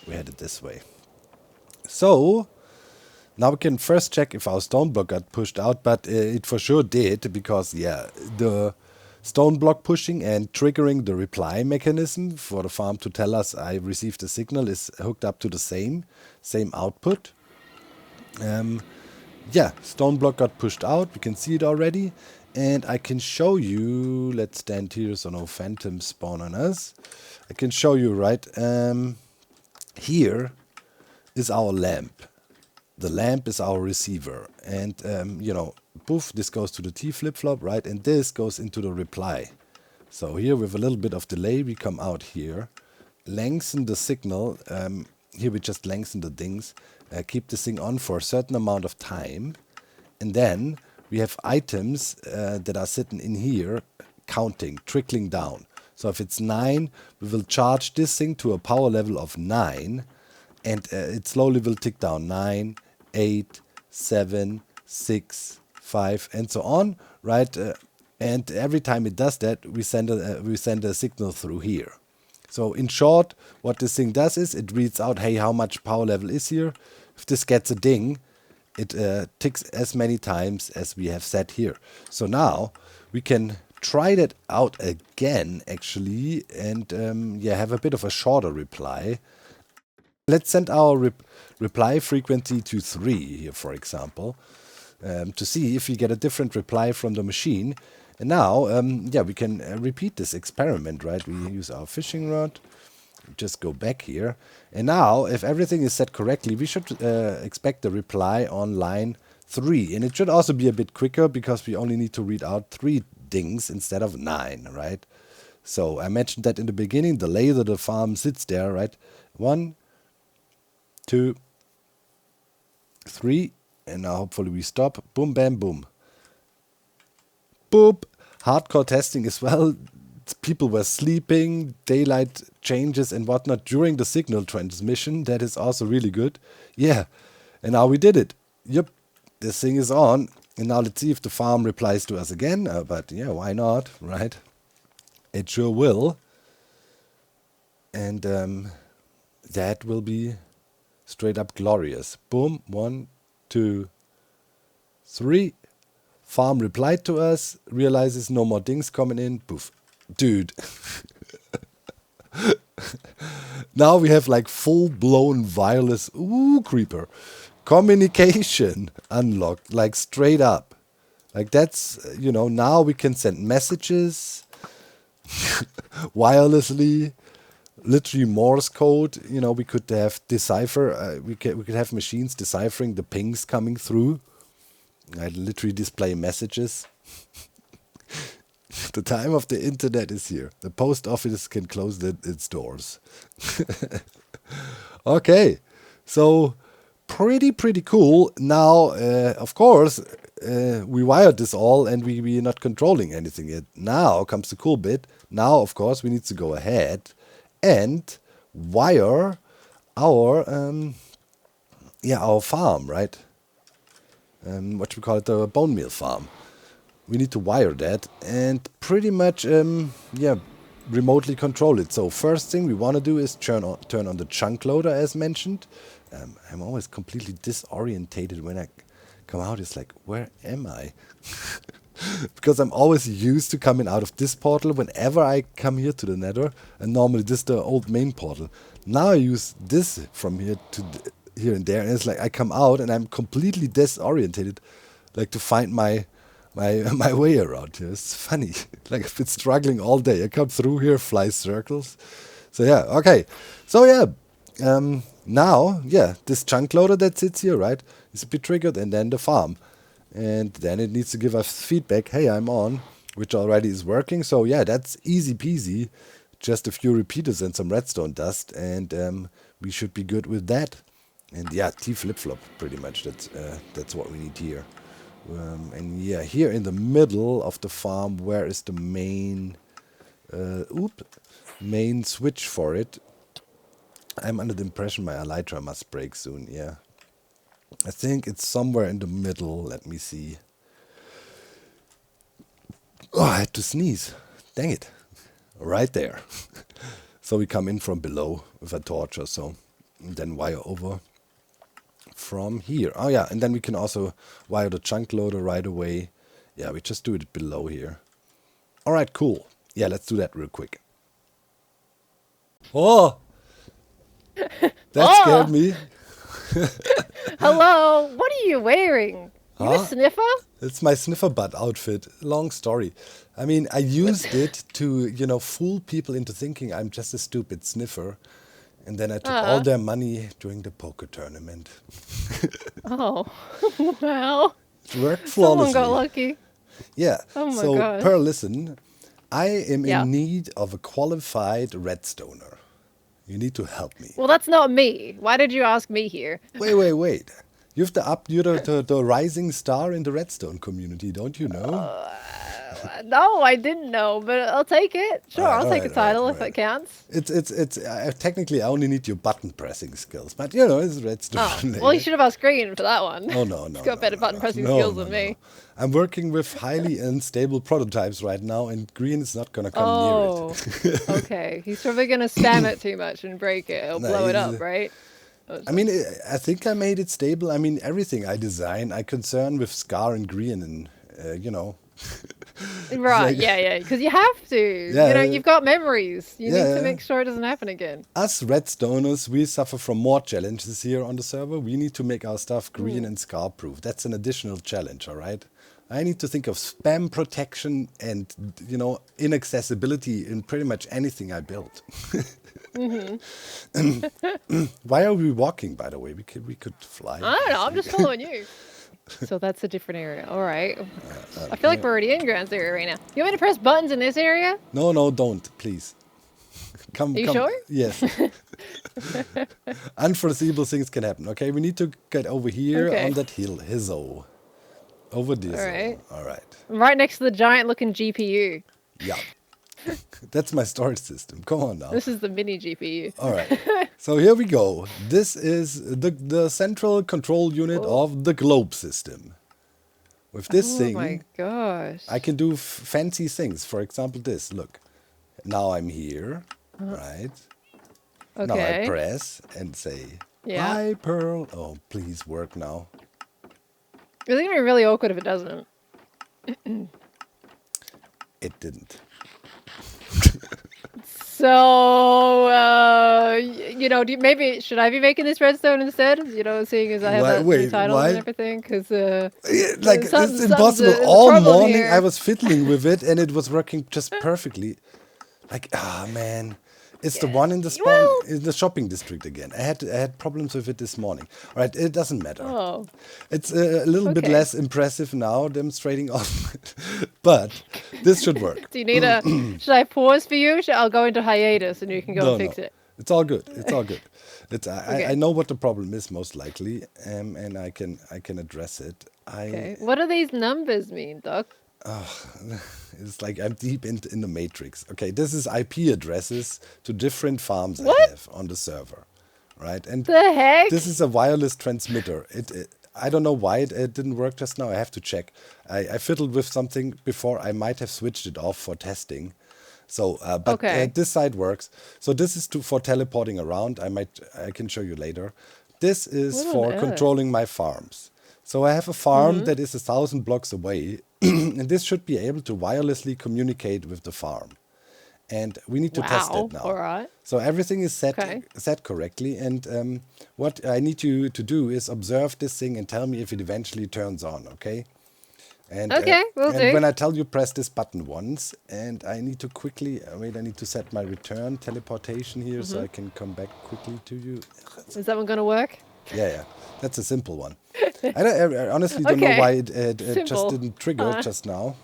we had it this way. So now we can first check if our stone block got pushed out, but it for sure did, because yeah, the stone block pushing and triggering the reply mechanism for the farm to tell us I received a signal is hooked up to the same output. Yeah, stone block got pushed out. We can see it already, and I can show you. Let's stand here so no phantoms spawn on us. I can show you, right? Here is our lamp. The lamp is our receiver, and you know, poof, this goes to the T flip-flop, right? And this goes into the reply. So here with a little bit of delay, we come out here, lengthen the signal. Here we just lengthen the dings, keep this thing on for a certain amount of time, and then we have items that are sitting in here, counting, trickling down. So if it's 9, we will charge this thing to a power level of 9, and it slowly will tick down. 9, 8, 7, 6, 5, and so on, right? And every time it does that, we send a signal through here. So in short, what this thing does is it reads out, hey, how much power level is here? If this gets a ding, it ticks as many times as we have set here. So now we can try that out again, actually, and yeah, have a bit of a shorter reply. Let's send our reply frequency to 3 here, for example, to see if we get a different reply from the machine. And now, yeah, we can repeat this experiment, right? We use our fishing rod, just go back here. And now, if everything is set correctly, we should expect the reply on line 3. And it should also be a bit quicker, because we only need to read out 3 dings instead of 9, right? So I mentioned that in the beginning, the laser, the farm sits there, right? 1, 2, 3, and now hopefully we stop. Boom, bam, boom. Boop. Hardcore testing as well. People were sleeping, daylight changes and whatnot during the signal transmission. That is also really good. Yeah, and now we did it. Yep, this thing is on. And now let's see if the farm replies to us again. But yeah, why not, right? It sure will. And that will be straight up glorious. Boom. 1, 2, 3. Farm replied to us. Realizes no more dings coming in. Poof. Dude. Now we have like full-blown wireless creeper communication unlocked, like straight up. Like that's, now we can send messages wirelessly, literally Morse code. We could have we could have machines deciphering the pings coming through. I literally display messages. The time of the internet is here. The post office can close its doors. Okay, so pretty cool. Now, of course, we wired this all and we are not controlling anything yet. Now comes the cool bit. Now, of course, we need to go ahead and wire our farm, right? What we call it, the bone meal farm. We need to wire that and pretty much, remotely control it. So first thing we want to do is turn on the chunk loader as mentioned. I'm always completely disorientated when I come out. It's like, where am I? Because I'm always used to coming out of this portal whenever I come here to the nether. And normally this is the old main portal. Now I use this from here to here and there. And it's like I come out and I'm completely disorientated. Like to find my way around here. It's funny. Like I've been struggling all day. I come through here, fly circles. So yeah, okay. So yeah, now, this chunk loader that sits here, right, is to be triggered and then the farm. And then it needs to give us feedback, hey, I'm on, which already is working. So yeah, that's easy peasy. Just a few repeaters and some redstone dust and we should be good with that. And yeah, T flip-flop pretty much. That's what we need here. And yeah, here in the middle of the farm, where is the main main switch for it? I'm under the impression my elytra must break soon. Yeah, I think it's somewhere in the middle. Let me see. Oh, I had to sneeze. Dang it. Right there. So we come in from below with a torch or so, and then wire over from here. Oh yeah, and then we can also wire the chunk loader right away. Yeah, we just do it below here. All right, cool. Yeah, let's do that real quick. Oh, that scared me. Hello, what are you wearing? You a Huh? sniffer? It's my sniffer butt outfit. Long story. I mean, I used it to, fool people into thinking I'm just a stupid sniffer. And then I took all their money during the poker tournament. Oh, wow. It worked Someone got flawlessly. lucky. Yeah. Oh my So, gosh. Pearl, listen. I am Yeah. in need of a qualified redstoner. You need to help me. Well, that's not me. Why did you ask me here? Wait. You're the rising star in the redstone community, don't you know? No, I didn't know, but I'll take it. Sure, Alright, I'll take a alright, title alright, if alright. it counts. It's technically I only need your button pressing skills, but it's redstone. Oh, well, you related. should have asked Green for that one. Oh no, He's no, got no, better no, button no. pressing No, skills no, than no, no. me. I'm working with highly unstable prototypes right now, and Green is not gonna come near Oh, it. okay. He's probably gonna spam it too much and break it. It'll No, blow it up, right? I mean, I think I made it stable. I mean, everything I design, I concern with Scar and Green, and Right, like- yeah, because you have to. Yeah, You've got memories. You need yeah. to make sure it doesn't happen again. us Redstoners, we suffer from more challenges here on the server. We need to make our stuff green and Scar proof. That's an additional challenge, all right? I need to think of spam protection and inaccessibility in pretty much anything I build. Why are we walking, by the way? We could fly. I don't know. I'm just following you. So that's a different area. All right. I feel like we're already in Grant's area right now. You want me to press buttons in this area? No, don't, please. Come. Are you sure? Yes. Unforeseeable things can happen. Okay, we need to get over here Okay. on that hill, Hizzo. Over this. All right. All right. I'm right next to the giant-looking GPU. Yeah. That's my storage system. Come on now. This is the mini GPU. All right. So here we go. This is the central control unit of the globe system. With this Oh thing, my gosh. I can do fancy things. For example, this. Look. Now I'm here, right? Now I Okay. press and say, Yeah. "Hi, Pearl." Oh, please work now. It's gonna be really awkward if it doesn't. It didn't. So, maybe should I be making this redstone instead? Seeing as I have Why? that new Wait, title and why? everything, because Like it's impossible. there's a All problem morning I here. was fiddling with it, and it was working just perfectly. Like, man, it's the Yeah. one in the spawn Well. in the shopping district again. I had problems with it this morning. All right, it doesn't matter. Oh. It's a little bit Okay. less impressive now, demonstrating on, but this should work. Do you need a? Should I pause for you? I'll go into hiatus and you can go and No, fix no, it. it's all good. It's all good. I Okay. know what the problem is most likely, and I can address it. Okay. What do these numbers mean, Doc? It's like I'm deep in the matrix. Okay, this is IP addresses to different farms I What have on the server, right? And the heck? this is a wireless transmitter. I don't know why it didn't work just now. I have to check. I fiddled with something before. I might have switched it off for testing. So, but Okay. this side works. So this is for teleporting around. I can show you later. This is What on for earth? controlling my farms. So I have a farm that is 1,000 blocks away, and this should be able to wirelessly communicate with the farm. And we need to test Wow. it now. All right. So everything is Okay. set correctly, and what I need you to do is observe this thing and tell me if it eventually turns on. Okay? And Okay, will and do. when I tell you, press this button once, and I need to quickly wait. I need to set my return teleportation here so I can come back quickly to you. Is that one gonna work? Yeah, that's a simple one. I honestly don't know Okay. why it just Simple. didn't trigger just now.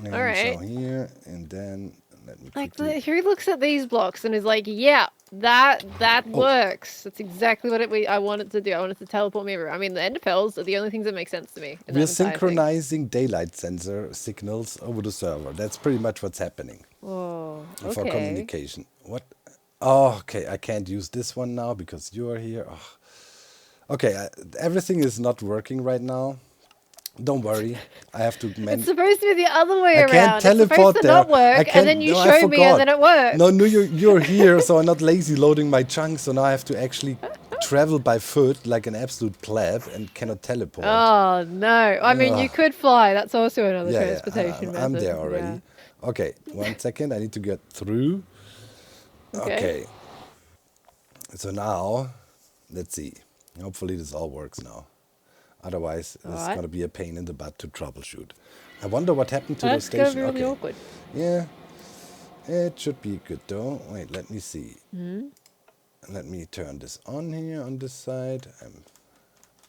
And All right. so here, and then let me Like quickly. he looks at these blocks and is like, "Yeah, that Oh. works. That's exactly what I want it to do. I want it to teleport me everywhere. I mean, the end pearls are the only things that make sense to me in We're that entire thing." synchronizing daylight sensor signals over the server. That's pretty much what's happening Oh, for okay. communication. What? Oh, okay. I can't use this one now because you are here. Oh. Okay, everything is not working right now. Don't worry. I have to It's supposed to be the other way I around. can't It's supposed teleport to there. not I work, can't. and then you No, I show me, forgot. and then it works. No, you're here, so I'm not lazy loading my chunks. So now I have to actually travel by foot like an absolute pleb and cannot teleport. Oh no! I mean, you Ugh. could fly. That's also another Yeah, transportation I'm method. there already. Okay, 1 second. I need to get through. Yeah. Okay. So now, let's see. Hopefully this all works now. Otherwise, it's Alright. going to be a pain in the butt to troubleshoot. I wonder what happened to the That's gonna station. be really Okay. awkward. Yeah, it should be good though. Wait, let me see. Hmm? Let me turn this on here on this side.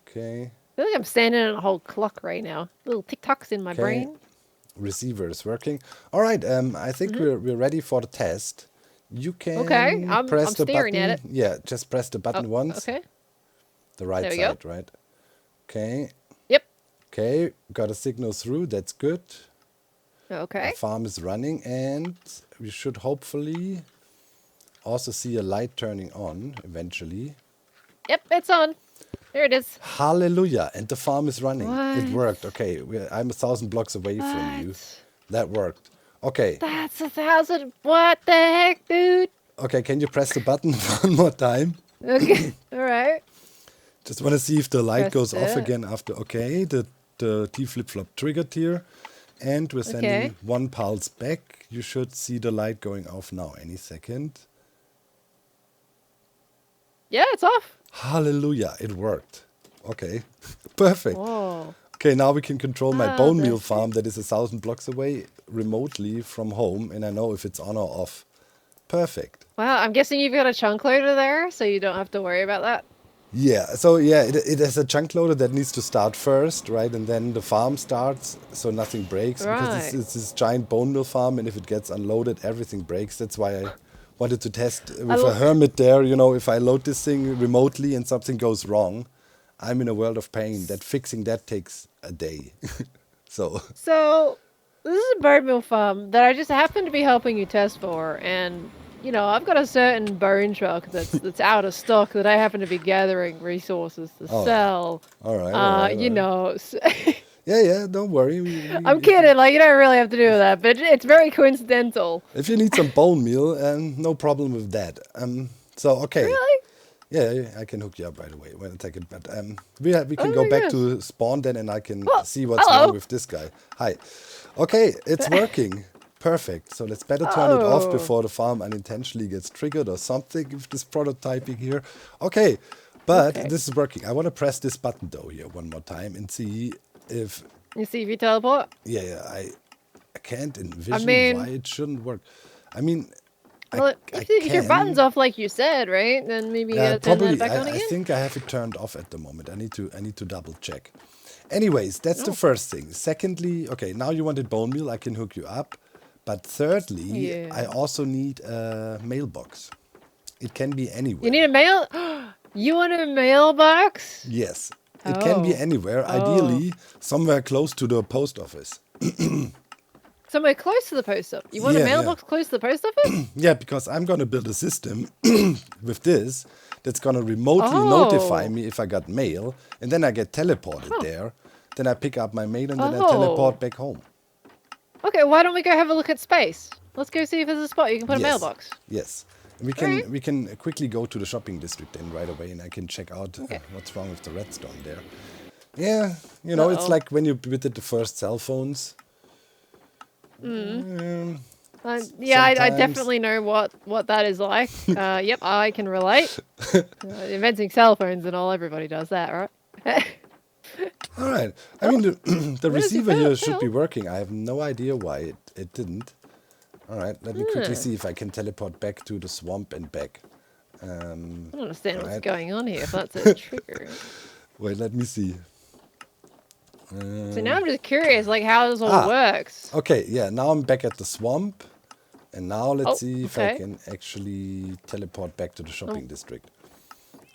Okay. I feel like I'm standing on a whole clock right now. Little tick tocks in my Okay. brain. Receiver is working. All right. I think we're ready for the test. You can Okay, I'm press the staring button. at it. Yeah, just press the button once. Okay. The right There we go. side, right? Okay. Yep. Okay. Got a signal through. That's good. Okay. The farm is running, and we should hopefully also see a light turning on eventually. Yep, it's on. There it is. Hallelujah! And the farm is running. It What? worked. Okay, I'm 1,000 blocks away from you. What? That worked. Okay. That's 1,000. What the heck, dude? Okay, can you press the button one more time? Okay. All right. Just want to see if the light Press goes off it. again after. Okay, the T flip-flop triggered here. And we're sending Okay. 1 pulse back. You should see the light going off now any second. Yeah, it's off. Hallelujah, it worked. Okay, perfect. Whoa. Okay, now we can control my Oh, bone meal that's farm that is 1,000 blocks away remotely from home, and I know if it's on or off. Perfect. Wow, I'm guessing you've got a chunk loader there, so you don't have to worry about that. Yeah, so yeah, it has a chunk loader that needs to start first, right? And then the farm starts, so nothing breaks. Because Right. it's this giant bone meal farm, and if it gets unloaded, everything breaks. That's why I wanted to test with lo- a hermit there. You know, if I load this thing remotely and something goes wrong, I'm in a world of pain. That fixing that takes a day. So, So, this is a bird mill farm that I just happen to be helping you test for, and I've got a certain bone truck that's out of stock that I happen to be gathering resources to Oh, sell. all right. You know, Yeah, don't worry. I'm kidding. Like, you don't really have to do that, but it's very coincidental. If you need some bone meal, no problem with that. Okay. Really? Yeah, I can hook you up right away. Wait a second, but we can Oh go my back gosh. to spawn then, and I can Well, see what's hello. wrong with this guy. Hi. Okay, it's working. Perfect. So let's better turn it off Oh. before the farm unintentionally gets triggered or something with this prototyping here. Okay, but Okay. this is working. I want to press this button though here one more time and see if You see if you teleport? I can't envision mean- why it shouldn't work. I mean, Well, if your button's off like you said, right? Then maybe you yeah, gotta turn probably. that back on I again. think I have it turned off at the moment. I need to double check. Anyways, that's the first thing. Secondly, okay, now you wanted bone meal. I can hook you up. But thirdly, Yeah. I also need a mailbox. It can be anywhere. You need a mail. You want a mailbox? Yes, it can be Oh. anywhere. Ideally, somewhere close to the post office. Somewhere close to the post office. You want Yeah, a yeah. mailbox close to the post office? Yeah, because I'm gonna build a system with this that's gonna remotely Oh. notify me if I got mail, and then I get teleported there. Then I pick up my mail and then I Oh. teleport back home. Okay, why don't we go have a look at space? Let's go see if there's a spot you can put a Yes. mailbox. Yes. We Alright. can quickly go to the shopping district then right away, and I can check out Okay. what's wrong with the redstone there. Yeah, you know, it's Uh-oh. like when you did the first cell phones. Yeah, I Sometimes- definitely know what that is like. Yep, I can relate. Inventing cell phones and all, everybody does that, right? All right. I mean, the Where does it receiver here should be fail? working. I have no idea why it didn't. All right, let me quickly see if I can teleport back to the swamp and back. I don't understand what's Right. going on here, if that's a trigger. Wait, let me see. So now I'm just curious, like, how this all Ah. works. Okay, yeah, now I'm back at the swamp. And now let's Oh, see if I okay. can actually teleport back to the shopping district.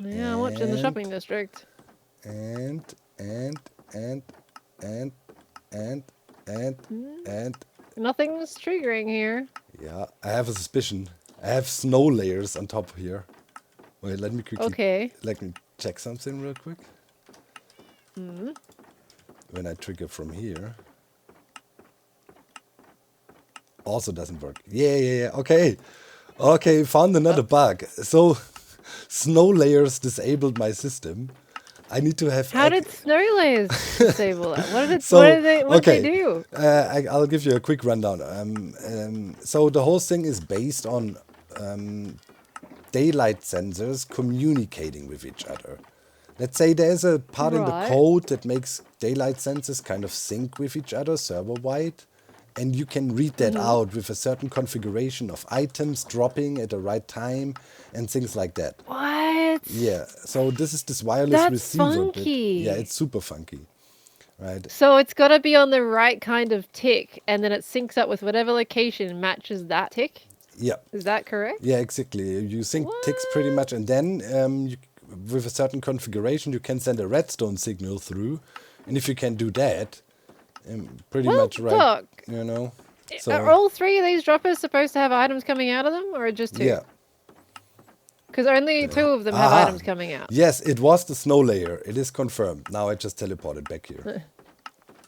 Yeah, I'm watching the And- shopping district. And Nothing's triggering here. yeah, I have a suspicion. I have snow layers on top here. Wait, let me quickly Okay. let me check something real quick. When I trigger from here. Also doesn't work. Yeah. Okay. Okay, found another bug. So snow layers disabled my system. I need to have How did snow layers disable that? What did So, what did they okay. do? I'll give you a quick rundown. So the whole thing is based on daylight sensors communicating with each other. Let's say there's a part in the Right. code that makes daylight sensors kind of sync with each other server-wide, and you can read that out with a certain configuration of items dropping at the right time and things like that. What? Yeah, so this is this wireless That's receiver. funky. Yeah, it's super funky, right? So it's got to be on the right kind of tick, and then it syncs up with whatever location matches that tick. Yeah. Is that correct? Yeah, exactly. You sync ticks pretty much, and then with a certain configuration, you can send a redstone signal through, and if you can do that, pretty Well, much right, look. you know. Are all three of these droppers supposed to have items coming out of them, or just two? Yeah. Because only two of them have Aha. items coming out. Yes, it was the snow layer. It is confirmed. Now I just teleported back here.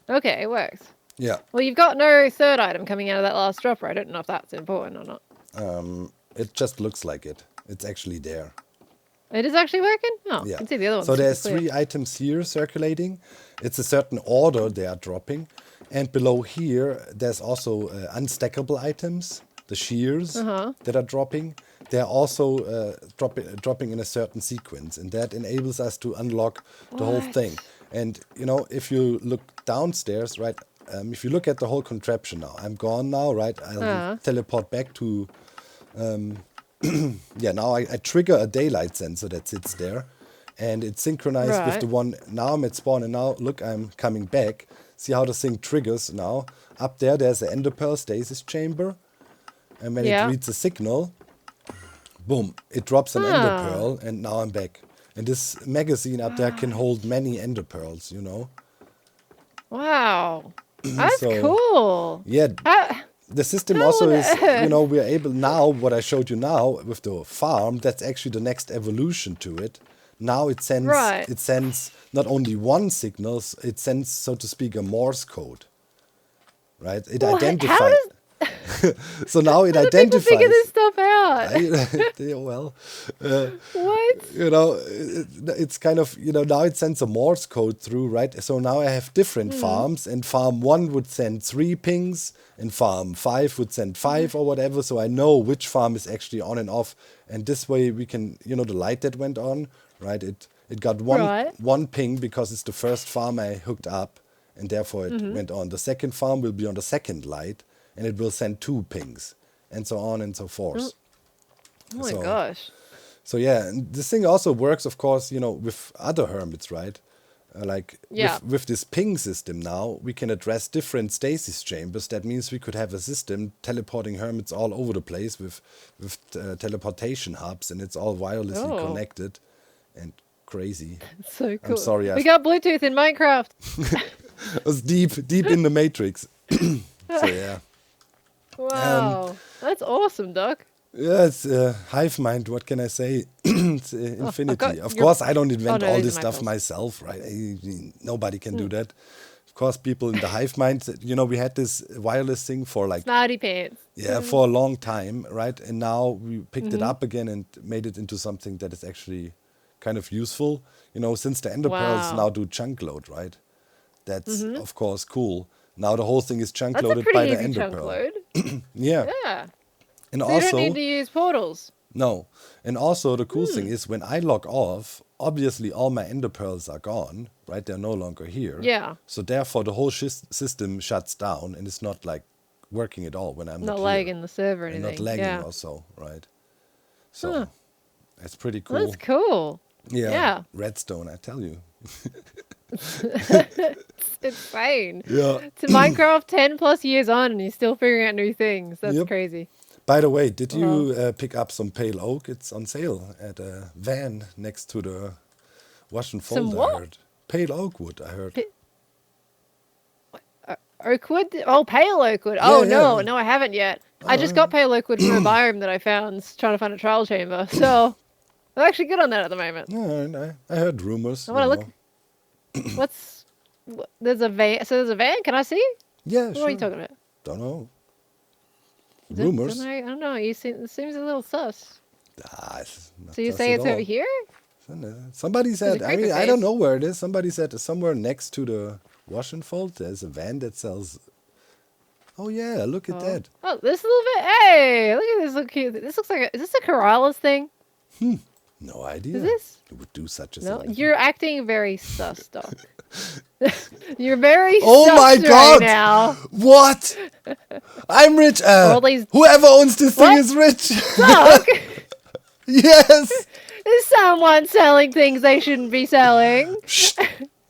Okay, it works. Yeah. Well, you've got no third item coming out of that last dropper. I don't know if that's important or not. It just looks like it. It's actually there. It is actually working? Oh, Yeah. I can see the other one. So there's 3 items here circulating. It's a certain order they are dropping. And below here, there's also unstackable items, the shears that are dropping. They're also dropping in a certain sequence. And that enables us to unlock the whole What? thing. And, you know, if you look downstairs, right, if you look at the whole contraption now, I'm gone now, right? I'll teleport back to... yeah, now I trigger a daylight sensor that sits there, and it's synchronized with the Right. one. Now I'm at spawn, and now look, I'm coming back. See how the thing triggers now? Up there, there's the ender pearl stasis chamber, and when it Yeah. reads a signal, boom, it drops an ender Ah. pearl, and now I'm back. And this magazine up there can hold many ender pearls, you know? Wow. That's So- cool. Yeah, How- the system How also on is, you know, we're able now, what I showed you now with the farm, that's actually the next evolution to it. Now it Right. sends not only one signal, it sends, so to speak, a Morse code, right? It What? How identifies. does So now it how do people figure identifies. this stuff out? Well, uh, What? it's kind of, now it sends a Morse code through, right? So now I have different farms, and farm 1 would send 3 pings, and farm 5 would send 5 or whatever. So I know which farm is actually on and off. And this way we can, the light that went on, right? It got Right. one ping because it's the first farm I hooked up, and therefore it went on. The second farm will be on the second light, and it will send 2 pings, and so on and so forth. Oh my So, gosh. so yeah, and this thing also works, of course, with other hermits, right? Like Yeah. with this ping system now, we can address different stasis chambers. That means we could have a system teleporting hermits all over the place with teleportation hubs, and it's all wirelessly Oh. connected and crazy. So cool. I'm sorry, We got Bluetooth in Minecraft. I was deep in the matrix. So yeah. Wow. That's awesome, Doc. Yeah, it's hive mind. What can I say? It's infinity. Of your- course, I don't invent no, all these this are my stuff pills. myself, right? Nobody can do that. Of course, people in the hive mind. We had this wireless thing for like Smarty pants. for a long time, right? And now we picked it up again and made it into something that is actually kind of useful. Since the ender pearls Wow. now do chunk load, right? That's of course cool. Now the whole thing is chunk That's a loaded pretty by the easy ender chunk pearl. load. Yeah. Yeah. And So you don't need to use portals. no. And also, the cool thing is when I log off, obviously all my ender pearls are gone, right? They're no longer here. Yeah. So therefore, the whole system shuts down and it's not like working at all when I'm Not not lagging here. the server or And anything. not lagging yeah. also, right? So Huh. that's pretty cool. That's cool. Yeah. Yeah. Redstone, I tell you. It's insane. Yeah. To Minecraft 10 plus years on and you're still figuring out new things. That's Yep. crazy. By the way, did you pick up some pale oak? It's on sale at a van next to the wash and fold. Some what? I heard. Pale oak wood, I heard. Oakwood? Oh, pale oakwood. Yeah, Oh, yeah. no, I haven't yet. I just got pale oakwood from a biome that I found trying to find a trial chamber. So I'm actually good on that at the moment. Yeah, and I heard rumors. I want to you look. know. There's a van. So there's a van. Can I see? Yeah, What sure. are you talking about? Don't know. Is it- Rumors. I don't know. It seems a little sus. It's not So you sus say at it's over all. here? Somebody said, I mean, creeper I don't face. know where it is. Somebody said somewhere next to the wash and fold, there's a van that sells. Oh, yeah, look at that. Oh, this little bit. Hey, look at this. Look cute. This looks like. Is this a Corrales thing? No idea. Is this? Who would do such a No, thing? you're acting very sus, Doc. You're very Oh sus my right God! now. What? I'm rich. All these- Whoever owns this thing What? is rich. Doc, Yes. is someone selling things they shouldn't be selling? Shh.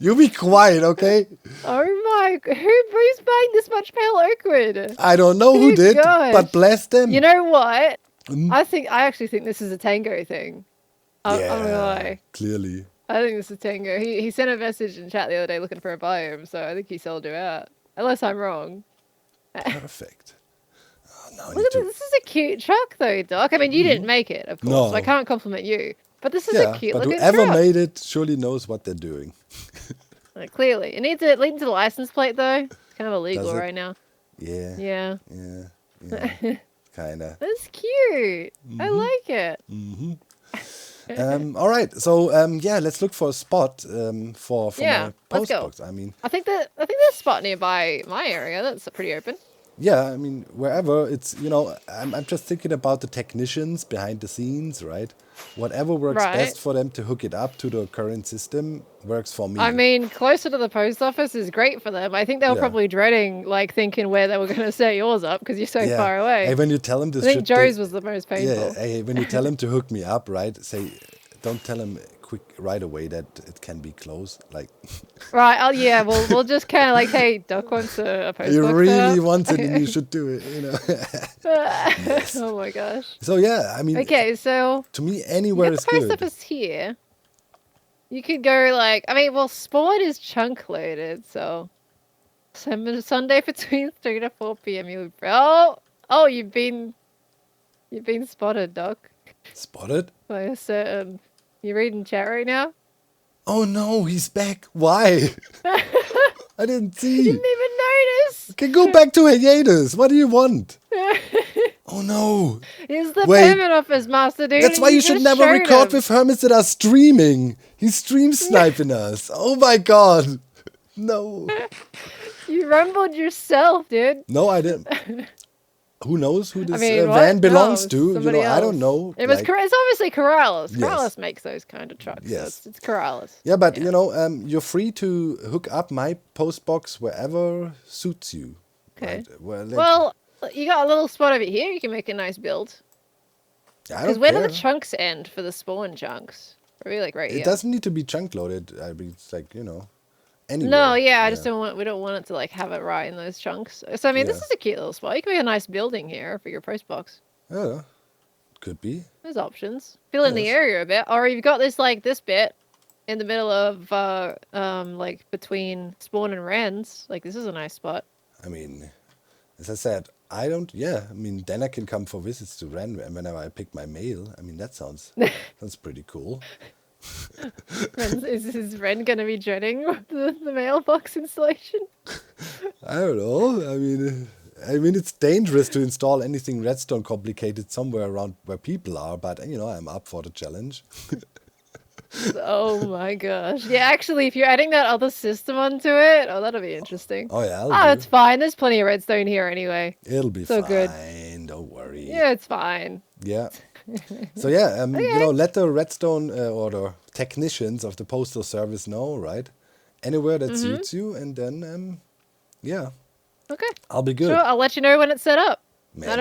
You be quiet, okay? Oh my! Who's buying this much pale oakwood? I don't know who Dear did, gosh. but bless them. You know what? Mm. I actually think this is a Tango thing. I'm not gonna lie. Clearly. I think this is Tango. He sent a message in chat the other day looking for a biome, so I think he sold you out. Unless I'm wrong. Perfect. Oh, now I need Look at to. this. This is a cute truck, though, Doc. I mean, you didn't make it, of course, No. so I can't compliment you. But this is Yeah, a cute but looking whoever truck. made it surely knows what they're doing. Clearly, it needs a link to the license plate, though. It's kind of illegal Does it? right now. Yeah. Yeah, Yeah. Kinda. that's cute. I like it. All right. So yeah, let's look for a spot for Yeah, my let's go. postbox. I mean, I think there's a spot nearby my area that's pretty open. yeah. I mean, wherever it's I'm just thinking about the technicians behind the scenes, right? Whatever works Right. best for them to hook it up to the current system works for me. I mean, closer to the post office is great for them. I think they were Yeah. probably dreading, like, thinking where they were going to set yours up because you're so yeah. far away. Hey, when you tell them I this think shit, Joe's was the most yeah. painful. Hey, when you tell them to hook me up, right? Say, don't tell them quick right away that it can be closed. Like, Right. Oh, yeah. We'll just kind of like, hey, Doc wants a post you box really set up. want it, and you should do it. Oh my gosh. So yeah, I mean, Okay, so to me, you anywhere got is the post good. office here. You could go like, I mean, well, Spawn is chunk loaded, so Sunday between 3 to 4 p.m. Oh, you've been spotted, Doc, Spotted? by a certain You reading chat right now? Oh no, he's back. Why? I didn't You see. didn't even notice. Okay, go back to hiatus. What do you want? Oh no. He's the Wait, permit office master, dude. that's And why you you should just never showed record him. with hermits that are streaming. He's stream sniping us. Oh my god. No. You rumbled yourself, dude. No, I didn't. Who knows who I this mean, van what? belongs No, to? You somebody know, I don't else. know. It was. Like, It's obviously Corrales. yes. Corrales makes those kind of trucks. Yes. So it's Corrales. Yeah, but Yeah. you know, you're free to hook up my post box wherever suits you. Okay. Right? Well, like, Well, you got a little spot over here. You can make a nice build. I Because don't where do care. the chunks end for the spawn chunks? Probably like right It here. doesn't need to be chunk loaded. I mean, it's like, you know, anywhere. No, yeah, I just don't want. We don't want it to like have it right in those chunks. So I mean, this Yeah. is a cute little spot. You can make a nice building here for your post box. Yeah, could be. There's options. Fill in the Yes. area a bit, or you've got this like this bit in the middle of like between spawn and Rens. Like this is a nice spot. I mean, as I said, I don't. Yeah, I mean, then I can come for visits to Ren whenever I pick my mail. I mean, that sounds pretty cool. Is Ren gonna be dreading the mailbox installation? I don't know. I mean, it's dangerous to install anything redstone complicated somewhere around where people are. But you know, I'm up for the challenge. Oh my gosh! Yeah, actually, if you're adding that other system onto it, oh, that'll be interesting. Oh yeah, Oh, it's fine. There's plenty of redstone here anyway. it'll be so fine. good. Don't worry. Yeah, it's fine. Yeah. So yeah, you Okay. know, let the redstone or the technicians of the postal service know, right? Anywhere that suits you, and then yeah, Okay. I'll be good. Sure, I'll let you know when it's set up. Man, I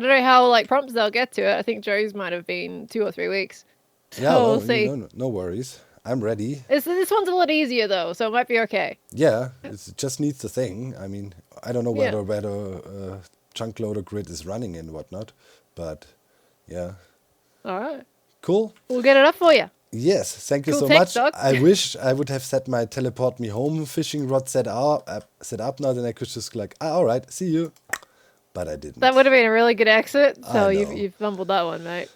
don't know how like prompts they'll get to it. I think Joe's might have been 2 or 3 weeks. Yeah, So well, we'll see. no worries. I'm ready. This one's a lot easier though, so it might be okay. Yeah, it just needs the thing. I mean, I don't know Yeah. where the chunk loader grid is running and whatnot, but yeah, All right. cool. We'll get it up for you. Yes, thank you Cool so tech, much. Doc. I wish I would have set my teleport me home fishing rod set up now. Then I could just like, all right, see you. But I didn't. That would have been a really good exit. I So know. you've fumbled that one, mate.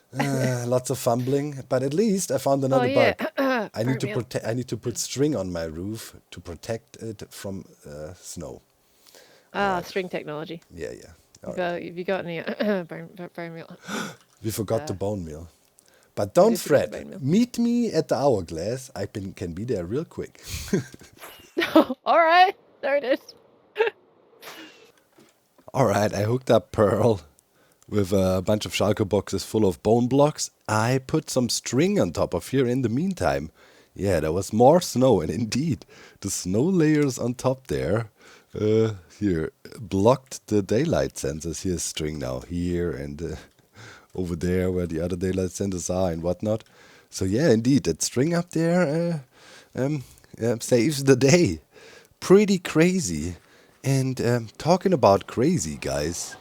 Lots of fumbling, but at least I found another yeah. bug. I need to Burnt me up. protect. I need to put string on my roof to protect it from snow. String technology. Yeah, yeah. All Have right. you got any bone meal? We forgot the bone meal. But don't did forget the fret. bone meal. Meet me at the hourglass. I can be there real quick. All right. There it is. All right, I hooked up Pearl with a bunch of shulker boxes full of bone blocks. I put some string on top of here in the meantime. Yeah, there was more snow, and indeed, the snow layers on top there here blocked the daylight sensors. Here's string now, here and over there where the other daylight sensors are and whatnot. So yeah, indeed, that string up there saves the day. Pretty crazy. And talking about crazy, guys,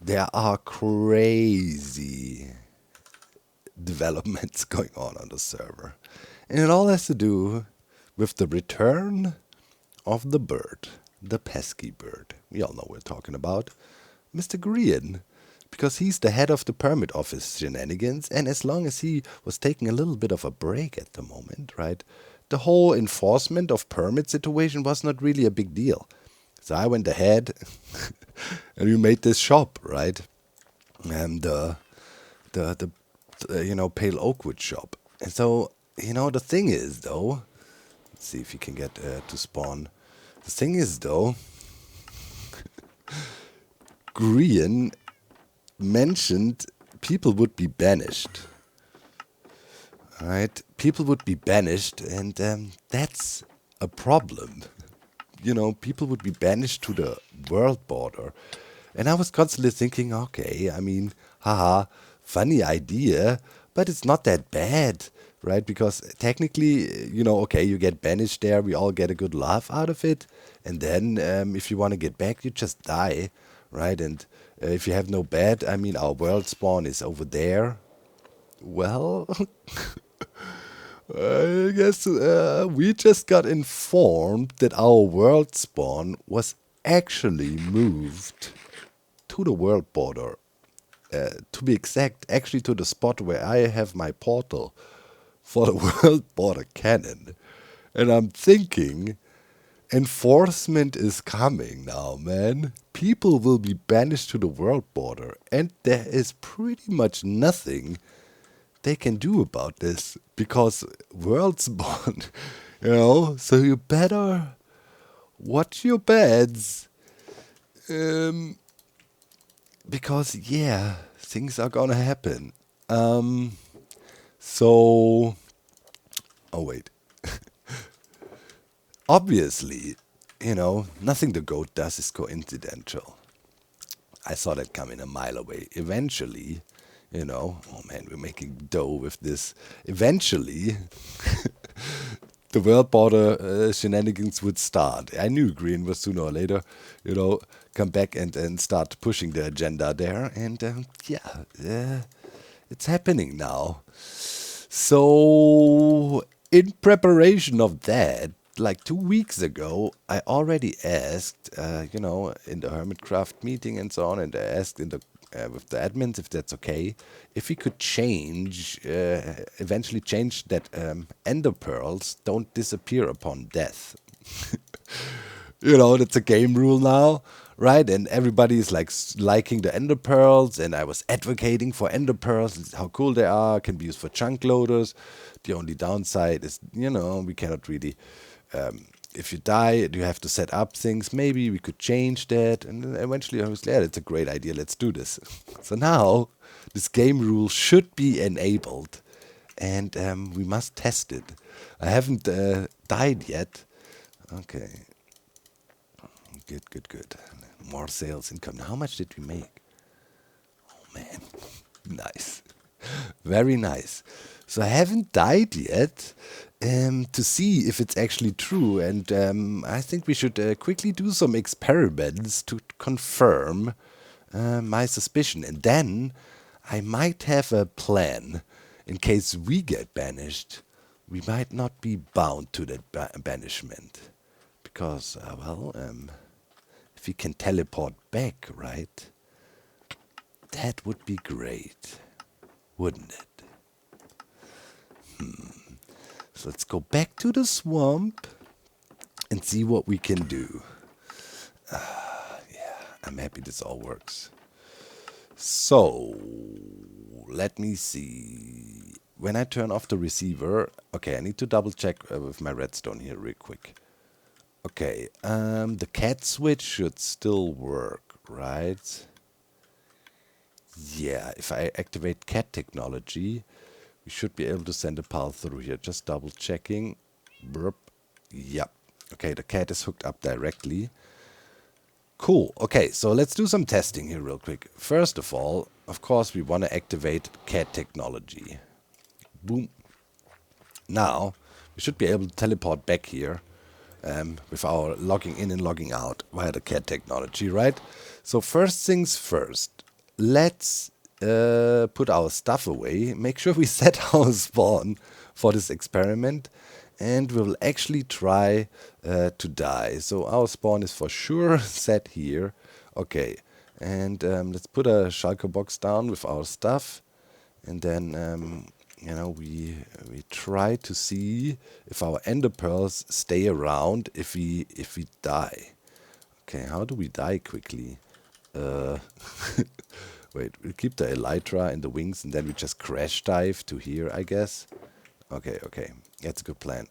there are crazy developments going on the server. And it all has to do with the return of the bird, the pesky bird. We all know what we're talking about. Mr. Green. Because he's the head of the permit office shenanigans, and as long as he was taking a little bit of a break at the moment, right, the whole enforcement of permit situation was not really a big deal. So I went ahead and we made this shop, right? And the pale oakwood shop. And so, the thing is though, let's see if you can get to spawn. The thing is though, Green mentioned people would be banished. Right? People would be banished, and that's a problem. People would be banished to the world border. And I was constantly thinking, okay, I mean, haha, funny idea, but it's not that bad, right? Because technically, okay, you get banished there, we all get a good laugh out of it. And then if you want to get back, you just die, right? And if you have no bed, I mean, our world spawn is over there. Well, I guess we just got informed that our world spawn was actually moved to the world border. To be exact, actually to the spot where I have my portal. for the world border cannon. And I'm thinking, enforcement is coming now, man. People will be banished to the world border, and there is pretty much nothing they can do about this because worlds born, so you better watch your beds. Because yeah, things are gonna happen. So oh wait. Obviously, nothing the goat does is coincidental. I saw that coming a mile away. Eventually, oh man, we're making dough with this. Eventually, the world border shenanigans would start. I knew green was sooner or later, come back and start pushing the agenda there. And it's happening now. So, in preparation of that, like 2 weeks ago, I already asked, in the Hermitcraft meeting and so on, and I asked with the admins if that's okay, if we could eventually change that ender pearls don't disappear upon death. That's a game rule now, right? And everybody's like liking the ender pearls, and I was advocating for ender pearls, how cool they are, can be used for chunk loaders. The only downside is, we cannot really, if you die, you have to set up things. Maybe we could change that. And then eventually I was like, yeah, that's a great idea, let's do this. So now, this game rule should be enabled, and we must test it. I haven't died yet. Okay. Good. More sales income. How much did we make? Oh man, nice, very nice. So I haven't died yet to see if it's actually true, and I think we should quickly do some experiments to confirm my suspicion, and then I might have a plan in case we get banished. We might not be bound to that banishment because, if we can teleport back, right? That would be great, wouldn't it? So let's go back to the swamp and see what we can do. Yeah, I'm happy this all works. So, let me see. When I turn off the receiver, okay, I need to double check with my redstone here real quick. Okay, the cat switch should still work, right? Yeah, if I activate cat technology, we should be able to send a pal through here. Just double checking. Burp. Yep. Okay, the cat is hooked up directly. Cool. Okay, so let's do some testing here real quick. First of all, of course, we want to activate cat technology. Boom. Now, we should be able to teleport back here. With our logging in and logging out via the cat technology, right? So first things first, let's put our stuff away, make sure we set our spawn for this experiment, and we'll actually try to die. So our spawn is for sure set here. Okay, and let's put a shulker box down with our stuff, and then we try to see if our ender pearls stay around if we die. Okay, how do we die quickly? Wait, we'll keep the elytra and the wings, and then we just crash dive to here, I guess. Okay, that's a good plan.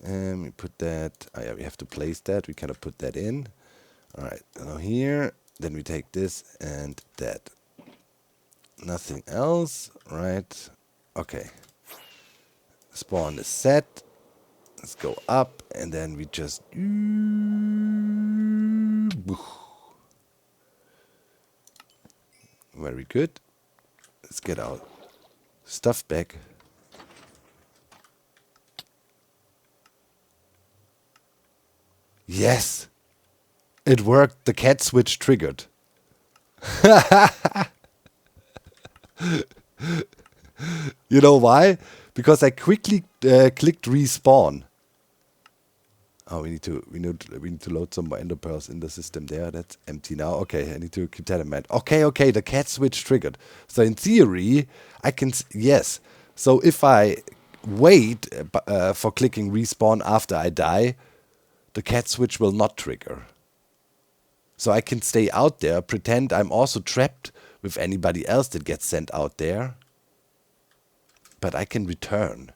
We put that. Oh yeah, we have to place that. We cannot put that in. All right, now here. Then we take this and that. Nothing else, right? Okay. Spawn is set. Let's go up, and then we just... Very good. Let's get our stuff back. Yes! It worked. The cat switch triggered. You know why? Because I quickly clicked respawn. Oh, we need to load some more ender pearls in the system there. That's empty now. Okay, I need to keep that in mind. Okay, the cat switch triggered. So in theory, I can yes. So if I wait for clicking respawn after I die, the cat switch will not trigger. So I can stay out there, pretend I'm also trapped with anybody else that gets sent out there, but I can return.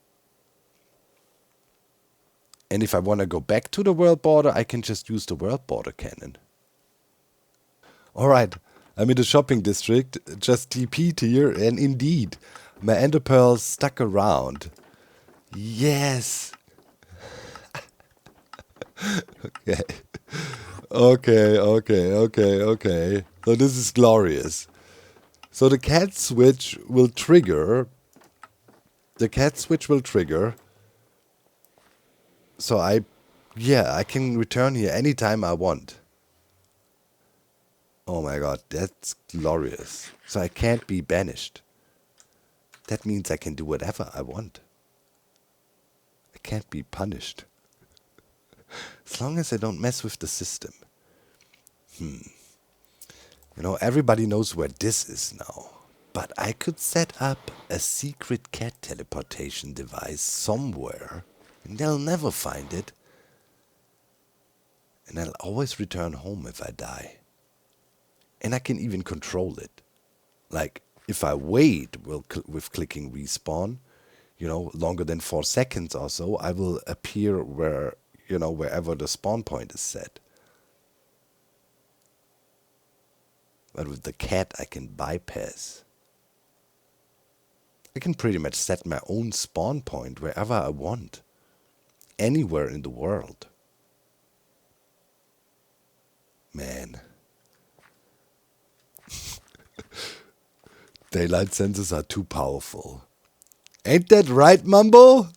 And if I want to go back to the world border, I can just use the world border cannon. Alright, I'm in the shopping district, just TP'd here, and indeed, my ender pearls stuck around. Yes! Okay. Okay. So this is glorious. So the cat switch will trigger. So I can return here anytime I want. Oh my god, that's glorious. So I can't be banished. That means I can do whatever I want. I can't be punished. As long as I don't mess with the system. You know, everybody knows where this is now. But I could set up a secret cat teleportation device somewhere, and they'll never find it. And I'll always return home if I die. And I can even control it. Like, if I wait with clicking respawn, you know, longer than 4 seconds or so, I will appear where, you know, wherever the spawn point is set. But with the cat, I can bypass. I can pretty much set my own spawn point wherever I want. Anywhere in the world. Man. Daylight sensors are too powerful. Ain't that right, Mumbo?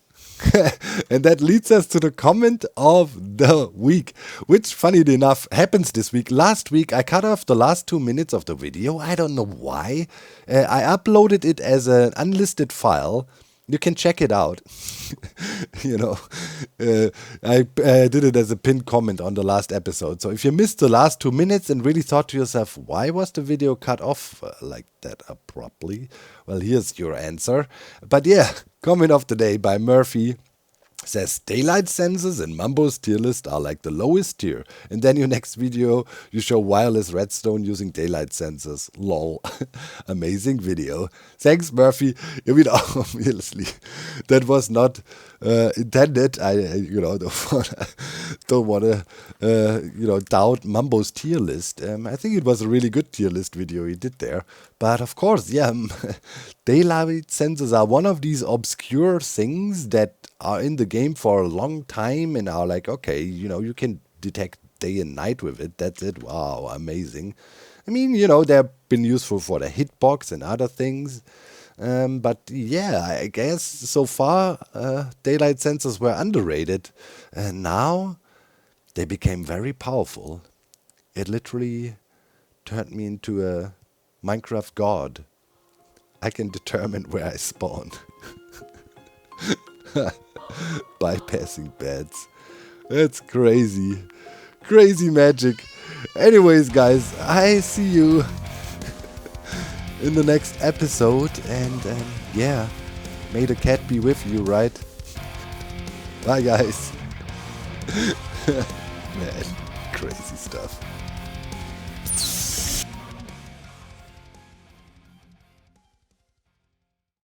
And that leads us to the comment of the week, which, funny enough, happens this week. Last week, I cut off the last 2 minutes of the video. I don't know why. I uploaded it as an unlisted file. You can check it out. You know, I did it as a pinned comment on the last episode. So if you missed the last 2 minutes and really thought to yourself, why was the video cut off like that abruptly? Well, here's your answer. But yeah, comment of the day by Murphy. Says daylight sensors in Mumbo's tier list are like the lowest tier. And then your next video, you show wireless redstone using daylight sensors. Lol. Amazing video. Thanks, Murphy. I mean, obviously, that was not intended. I don't want to, doubt Mumbo's tier list. I think it was a really good tier list video he did there. But of course, yeah, daylight sensors are one of these obscure things that are in the game for a long time and are like, okay, you know, you can detect day and night with it. That's it. Wow, amazing. I mean, you know, they've been useful for the hitbox and other things. But yeah, I guess so far daylight sensors were underrated. And now they became very powerful. It literally turned me into a Minecraft god. I can determine where I spawn. Bypassing beds. That's crazy. Crazy magic. Anyways, guys, I see you in the next episode. And yeah, may the cat be with you, right? Bye, guys. Man, crazy stuff.